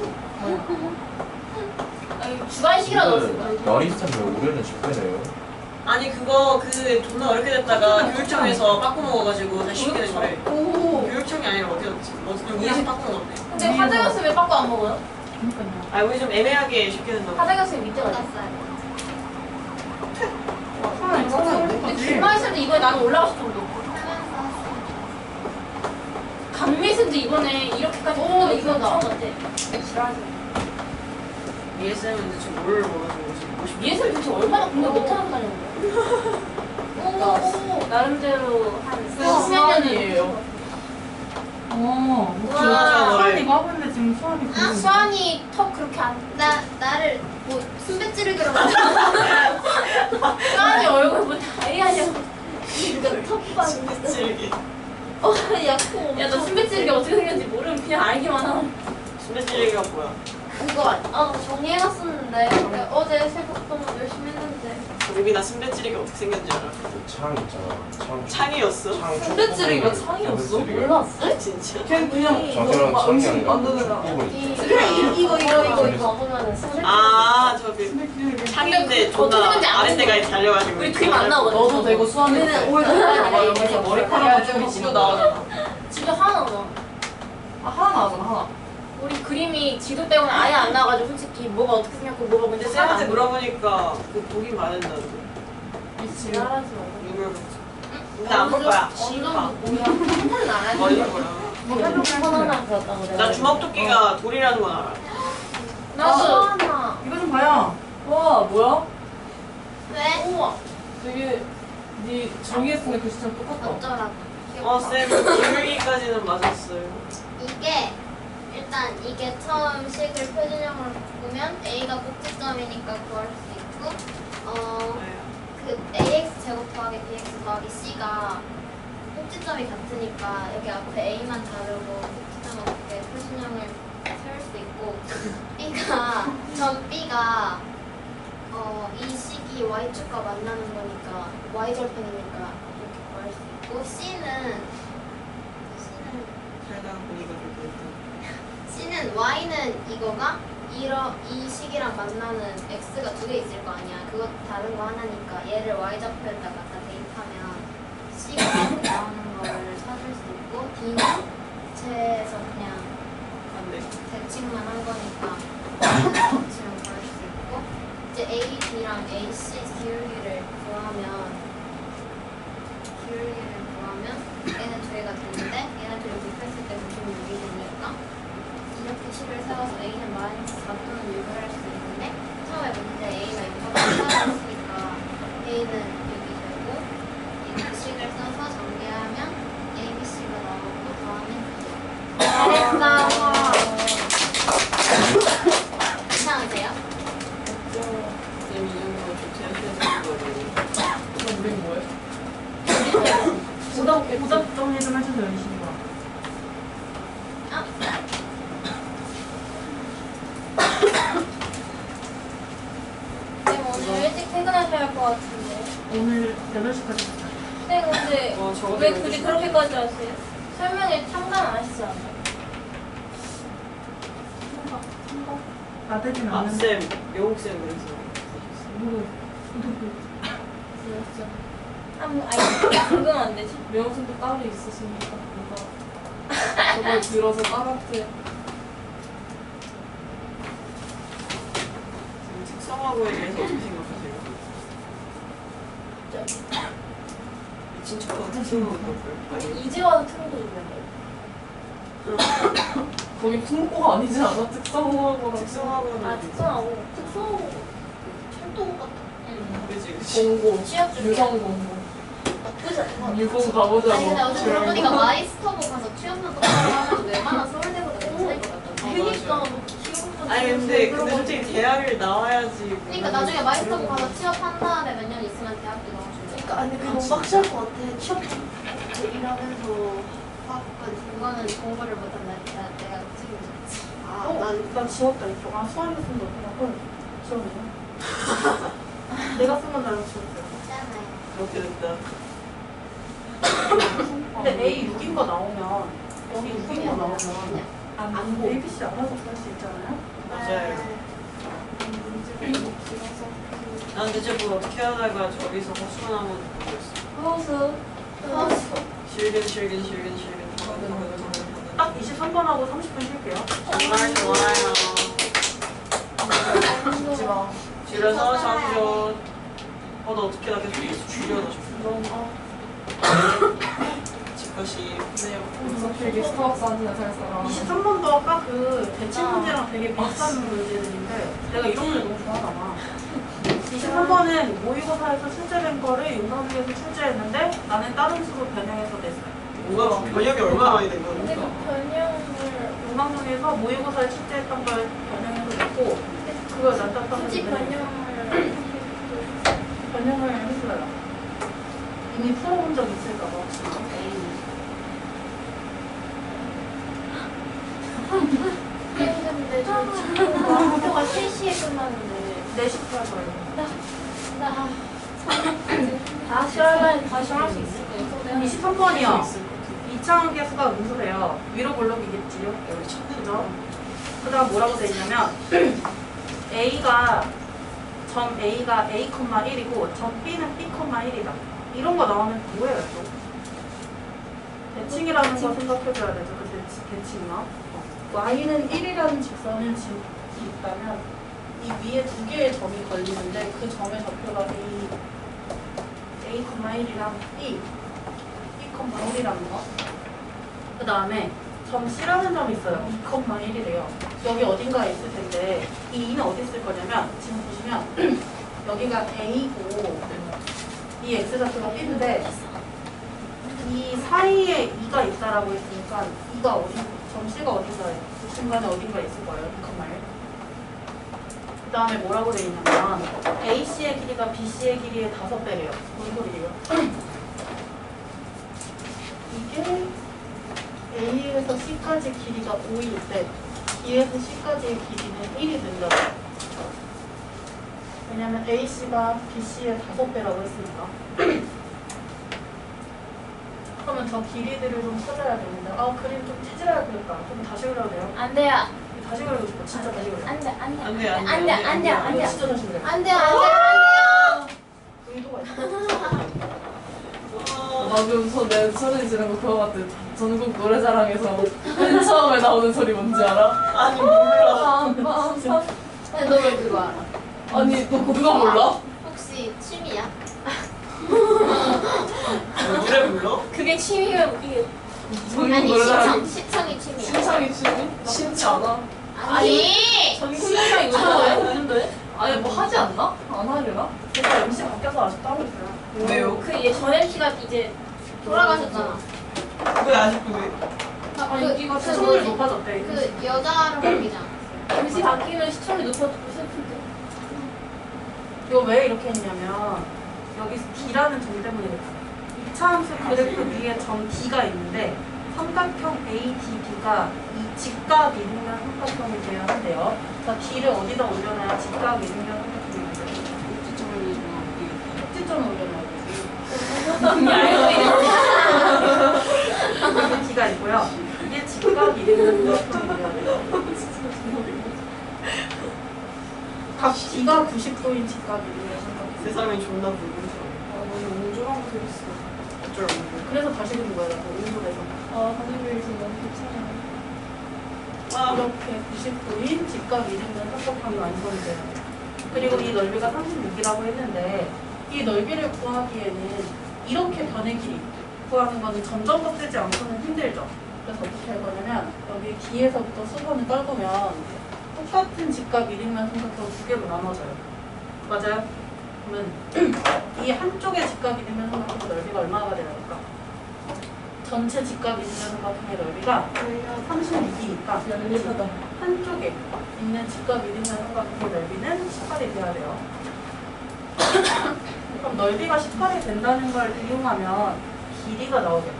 아니, 주관식이라 넣었을 거야. 나리쌤 왜 올해는 10회네요? 아니 그거 존나 어렵게 됐다가 교육청에서 빠꾸 먹어가지고 다시 쉽게 된 거래. 오. 교육청이 아니라 어떻게 됐지? 그냥 위에서 빠꾸 먹었네. 근데 하정현 쌤 왜 빠꾸 안 먹어요? 그러니까요. 아 우리 좀 애매하게 쉽게 된다고. 하정현 쌤 밑에 갔어요. 수원이 이거 근데 김마희 쌤도 이번에 나는 올라갔을 정도. 강미 쌤도 이번에 이렇게까지 오 이거 처음 같대. 미애 쌤은 대체 뭘 먹어가지고 지금 미애 쌤 도대체 얼마나 공부 못하는 다니는 거야? 오 나름대로 한 10년이에요. 수원 이거 하고 있는데 지금 수원이 아, 수환이 턱 그렇게 안. 나를 뭐 순배찌르기로 수환이 얼굴 뭐 다이아냐고. 그러니까 턱만. 순배찌르기. 야너 순배찌르기 어떻게 생겼는지 모르면 그냥 알기만 하고. 순배찌르기가 뭐야? 그거 정리해놨었는데 어제 새벽 동안 열심히 했는데. 우빈아 순배찌르기 어떻게 생겼는지 알아? 창 있잖아. 창이었어? 창 순대찌개가 창이었어? 몰랐어? 아 진짜? 걔 그냥 저거랑 막 창이 음식 아니라 만드느라. 축구를 이거 먹으면은 순배찌르기. 아 저기 창인데 존나 아랫대가 달려가지고 우리 그림 안 나오거든. 너도 되고 수학이 우리는 올드 여기서 머리카락을 좀 집어 나오잖아. 지도 하나 나와. 아 하나 나오잖아 하나. 우리 그림이 지도 때문에 아예 안 나와가지고 솔직히 뭐가 어떻게 생겼고 뭐가 근데 뭔지 쌤한테 물어보니까 그 보긴 받는다는데 지랄하지 말고. 누굴 보지? 근데 안 볼 거야 언더도 뭐야? 한탄은 안 멀리 하지. 거야 뭐 해보면 배웠다고 나 주먹토끼가 돌이라는 건 알아 나도 하나. 이거 좀 봐요. 와 뭐야? 왜? 우와. 되게 네 정의했으면 글씨처럼 똑같다. 어쩌라고. 쌤 기울기까지는 맞았어요 이게 처음 식을 표준형으로 바꾸면 A가 꼭지점이니까 구할 수 있고 그 AX 제곱 더하기 BX 더하기 C가 꼭지점이 같으니까 여기 앞에 A만 다르고 꼭지점 없게 표준형을 세울 수 있고 전 B가 이 식이 Y축과 만나는 거니까 Y절편이니까 이렇게 구할 수 있고 C는 살다가 보니까 그렇게 됐다 C는 Y는 이거가 이 식이랑 만나는 X가 두 개 있을 거 아니야. 그것도 다른 거 하나니까 얘를 Y좌표에다가 다 대입하면 C가 이렇게 나오는 거를 찾을 수 있고 D는 제에서 그냥 안돼. 대칭만 한 거니까 대칭을 구할 수 있고 이제 A, B랑 AC 기울기를 구하면 얘는 두 개가 되는데 얘네들을 곱했을 때 96이 되니까 이렇게 식을 세워서 A는 마이너스 4 또는 6을 할 수 있는데 처음에 문제 A가 6보다 작았으니까 A는 6이 되고 이 식을 써서 전개하면 A, B, C가 나오고 더하면 9. 잘했어. 이상하세요? 쌤이 정도로 좋지 않게 그럼 우린 뭐해? 오답 정리 좀 해주세요, 이 친구가. 아. 쌤 오늘 일찍 퇴근하셔야 할 것 같은데. 오늘 8시까지. 쌤 근데 저거 왜 굳이 그렇게까지 하세요? 설명에 참관 안 하시지 않아요? 나대진 아, 않는데. 쌤, 영옥쌤 그래서. 궁금한데 지금. 명수도 따로 있으시니까 뭔가 저걸 들어서 따라트 특성화고에 대해서 어떻게 생각하세요? 미친 척하고 특성화고 그럴까요? 이제 와서 틀어도 좋네. 거기 풍고가 아니지 않아? 특성화고랑 특성화고는 특성하고 철도 같아. 그치 그치. 공고 취업 준비. 유성 공고 나쁘지 않은 것 같아. 유공 가보자고 아니 근데 어제 들어보니까 마이스터보 가서 취업만 똑바로 하면 웬만한 서울대보다 괜찮을 것 같다. 그니까, 뭐 키우는 아니 근데 솔직히 대학을 나와야지. 그러니까 나중에 마이스터보 가서 취업한 다음에 몇 년 있으면 대학교 나와주죠. 그러니까 아니 그거 너무 빡셀 것 같아. 취업 일하면서 그거는 공부를 못한다. 내가 책임졌지. 난 지웠다 이쪽. 수환이가 쓴 거 그냥 헐 지웠네. 내가 쓴 건 나랑 지웠어요. 있잖아요. 그렇게 됐다. 근데 A 6인 거 나오면 여기 6인 거 나오면 안 A, 보고. B, C 알아서 구할 수 있잖아요. 맞아요. 난 대체 뭘 어떻게 하다가 저기서 허수만 하면 모르겠어. 허수. 실근. 딱 23번하고 30분 쉴게요. 정말 좋아요. 줄여서 잠좀. 너 어떻게 나 계속 줄여놔 좀. 집것이. 네, 필기 스타벅스한테는 살 사람 23번도 아까 그 대칭 문제랑 되게 비슷한 문제들인데 내가 이런 문제 너무 좋아하나 봐. 23번은 모의고사에서 출제된 거를 용광중에서 출제했는데 나는 다른 수로 변형해서 냈어요. 뭔가 번역이 얼마나 많이 된 거야? 근데 그 변형을 용광중에서 모의고사에 출제했던 걸 변형해서 냈고 그걸 난답하면 굳이 변형을 했어요. 이미 풀어본 적 있을까 봐 혹시. 근데 저 친구가 학교가 3시에 끝나는데 4시 풀어요 다시 하면 다시 할 수 있을 거예요. 23번이요. 2차원 계수가 음수래요. 위로 블록이겠지요. 우리 첫째 그죠? 그 다음 뭐라고 돼 있냐면 A가 점 A가 A,1이고 점 B는 B,1이다. 이런 거 나오면 뭐예요 또? 대칭이라는 거 생각해줘야 되죠. 그 대칭이요. Y는 1이라는 직선을 있다면 이 위에 두 개의 점이 걸리는데 그 점의 좌표가 A,1이랑 B, B,1이라는 거. 그 다음에 점 C라는 점이 있어요. 2,1이래요. 여기 어딘가에 있을 텐데 이 2는 어디 있을 거냐면 지금 보시면 여기가 A고 이 X좌표가 B인데 이 사이에 2가 있다라고 했으니까 2가 점 C가 어딘가에 그 중간에 어딘가에 있을 거예요. 2,1. 그 다음에 뭐라고 돼 있냐면 AC의 길이가 BC의 길이의 5배래요. 뭔 소리예요? 이게 A에서 C까지 길이가 5일 때 B에서 C까지의 길이는 1이 된다. 왜냐면 AC가 BC의 5배라고 했으니까. 그러면 저 길이들을 좀 찾아야 되는데 그림 좀 찌질하게 그렸다. 좀 다시 그려도 돼요? 안 돼요. 다시 그리고 싶어. 진짜 다시 그려. 안 돼. 안 돼, 안 돼, 안 돼. 안 돼. 안 돼. 이거 진짜 다시 그려. 안 돼요. 안 돼요. 의도가 있어. 나 방금 내 소리 지른 거 그거 같아. 전국 노래자랑에서 맨 처음에 나오는 소리 뭔지 알아? 아니 몰라. 빰빰빰. 근데 너 왜 그거 알아? 아니 너 그거 몰라? 혹시 취미야? 노래 불러? 그게 취미면 이게 전국 아니 노래자랑. 시청이 취미야. 신청이 취미? 신지 않아? 아니 전국 노래자랑 요즘에 아니 뭐 하지 않나? 안 하려나? 제가 MC 바뀌어서 아직도 하고 있어요. 왜요? 그전 MC가 이제 돌아가셨잖아. 왜 아직도 왜? 인기가 그 시청률이 뭐지? 높아졌대. 그 여자로 바뀌잖아. MC 바뀌면 시청률이 높아지고 슬픈데. 이거 왜 이렇게 했냐면 여기 D라는 점 때문에 그랬어요. 이차함수 그래프 위에 점 D가 있는데 삼각형 ADB가 이 직각 이등변 삼각형이 돼야 한대요. 자, D를 어디다 올려놔야 직각 이등변 삼각형이 돼요? 꼭지점을 올려놔야 되지. 여기 D가 있고요. 이게 직각 이등변 삼각형이 돼야 돼요. 각 D가 90도인 직각 이등변 삼각형. 세상이 존나 불공평해. 너무 옹졸한 거 들었어. 어쩌라고. 그래서 다시 그린 거예요. 오늘에서. 하늘이 지금 너무 괜찮아. 이렇게 90도인 직각 이등변 삼각형이 완성이 돼요. 그리고 이 넓이가 36이라고 했는데 이 넓이를 구하기에는 이렇게 변의 길이 구하는 거는 점점 쓰지 않고는 힘들죠. 그래서 어떻게 할 거냐면 여기 D에서부터 수선을 떨구면 똑같은 직각 이등변 삼각형 두 개로 나눠져요. 맞아요? 그러면 이 한쪽의 직각 이등변 삼각형 넓이가 얼마가 돼야 될까? 전체 직각 이등변 삼각형의 넓이가 36이니까 열리하다. 한쪽에 있는 직각 이등변 삼각형의 넓이는 18이 돼야 돼요. 그럼 넓이가 18이 된다는 걸 이용하면 길이가 나오겠죠.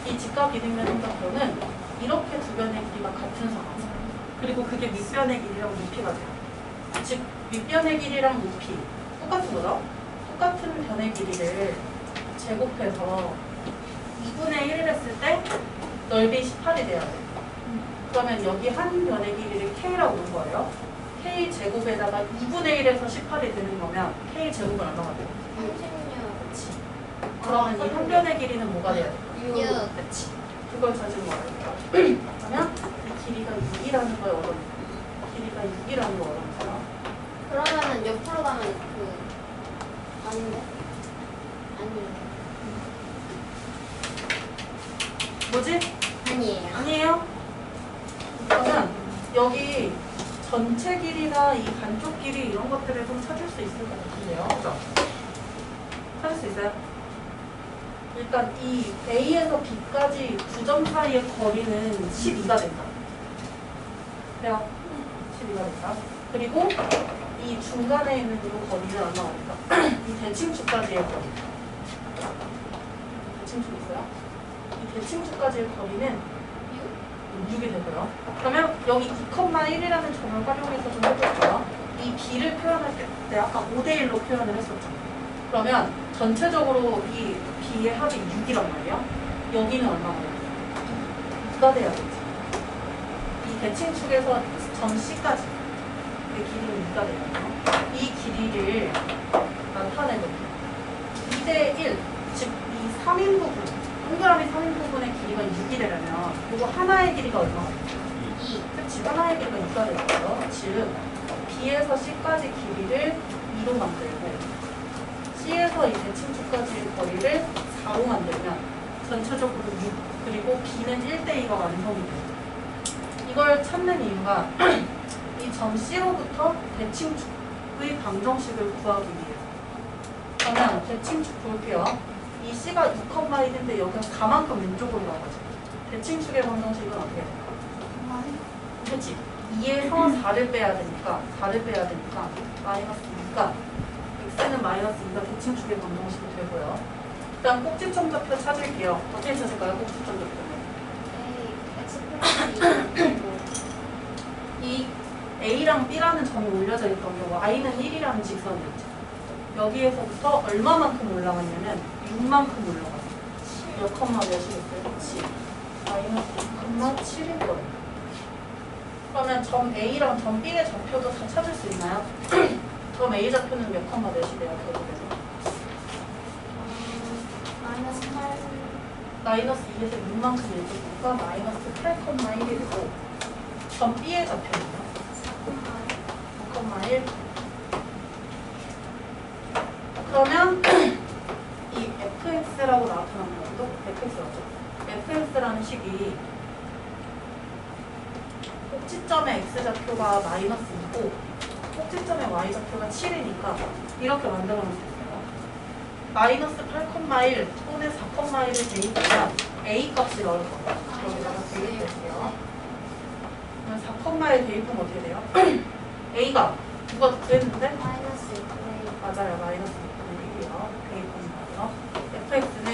이 직각 이등변 삼각형은 이렇게 두 변의 길이가 같은 상황. 그리고 그게 밑변의 길이랑 높이가 돼요. 즉 밑변의 길이랑 높이 똑같은 거죠? 똑같은 변의 길이를 제곱해서 2분의 1을 했을 때 넓이 18이 돼야 돼요. 그러면 여기 한 변의 길이를 K라고 부른 거예요. K 제곱에다가 2분의 1에서 18이 되는 거면 K 제곱은 얼마가 돼요? 36. 그치. 그러면 이 한 변의 길이는 뭐가 돼야 돼요? 6. 그치. 그걸 찾은 거예요. 그러면 이 길이가 6이라는 걸 얻어내요. 길이가 6이라는 걸 얻어내요. 그러면은 옆으로 가면 그 아닌데? 아니에요. 뭐지? 아니에요. 아니에요? 그러면 여기 전체 길이나 이 반쪽 길이 이런 것들을 좀 찾을 수 있을 것 같은데요. 그죠? 찾을 수 있어요? 일단 이 A에서 B까지 두 점 사이의 거리는 12가 된다. 돼요? 12가 된다. 그리고 이 중간에 있는 이 거리는 얼마가 될까? 이 대칭축까지의 거리. 대칭축 있어요? 이 대칭축까지의 거리는 6이 되고요. 그러면 여기 2,1이라는 점을 활용해서 좀 해볼게요. 이 B를 표현할 때 아까 5대1로 표현을 했었죠. 그러면 전체적으로 이 B의 합이 6이란 말이에요. 여기는 얼마가 돼요? 2가 돼야 되지. 이 대칭축에서 점 C까지 그 길이는 2가 돼요. 이 길이를 나타내볼게요. 2대1, 즉 이 3인 부분, 동그라미 3인 부분의 길이가 6이 되려면 이거 하나의 길이가 얼마가 돼요? 2. 그치, 하나의 길이가 2가 되겠죠. 즉 B에서 C까지 길이를 2로 만들고 C에서 이 대칭축까지의 거리를 4로 만들면 전체적으로 6, 그리고 B는 1대2가 완성이 돼요. 이걸 찾는 이유가 이 점 C로부터 대칭축의 방정식을 구하기 위해서. 그러면 대칭축 볼게요. 이 C가 6,1인데 여기가 4만큼 왼쪽으로 나가죠. 대칭축의 방정식은 어떻게 될까? 그치? 2에서 4를 빼야 되니까 마이너스 2가 x는 마이너스 2가 대칭축의 방정식이 되고요. 일단 꼭지점 좌표 찾을게요. 어떻게 찾을까요? 꼭지점 좌표는 X 플러스 2. 이 A랑 B라는 점이 올려져 있던 게 Y는 1이라는 직선이었죠. 여기에서부터 얼마만큼 올라갔냐면 6만큼 올라갔어요. 몇 컴마 몇이겠어요? 그치? 마이너스 6,7일 거예요. 그러면 점 A랑 점 B의 좌표도 다 찾을 수 있나요? 그럼 A 좌표는 몇 컴마 몇이 돼요? 결국에서? 마이너스 8. 마이너스 2에서 6만큼 일주니까 마이너스 8,1이 되고 점 B에 잡혀있네요. 4,1. 그러면 이 fx라고 나타나는 것도 fx라고. fx라는 식이 꼭지점의 x좌표가 마이너스 2고 꼭지점의 y좌표가 7이니까 이렇게 만들어놓을 수 있어요. 마이너스 8,1 또는 4,1을 대입하면 a 값이 나올 거예요. 여기다가 대입할게요. 그럼 4,1 대입하면 어떻게 돼요? a가 누가 구했는데? 마이너스 6분의 맞아요. 마이너스 6분의 1이요. 대입하면 fx는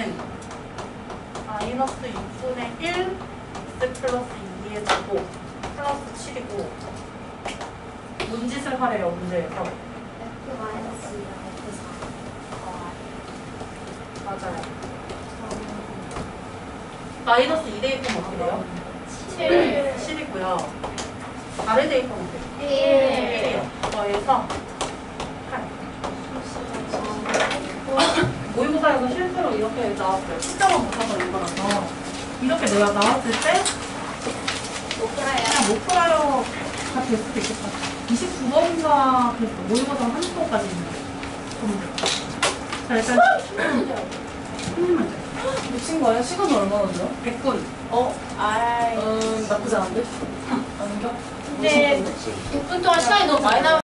마이너스 6분의 1 x 플러스 2의 제곱 플러스 7이고 뭔짓을 하래요 문제에서. F 마이너스 2랑 F4 맞아요. 마이너스 2 대입하면 어떻게 돼요? 7이고요. 아래 대입하면 어떻게 돼요? 1이요. 더해서 8. 모의고사에서 실제로 이렇게 나왔어요. 숫자만 붙여서 이거라서 이렇게 내가 나왔을 때 그냥 못 풀어요가 될 수도 있겠다. 29번인가 그랬어. 모의고사 30번까지 있는데. 자, 일단 미친 거 아니야? 시간은 얼마나 돼요? 100분. 나쁘지 않은데? 아닌가? 근데 6분 동안 시간이 너무 많이 나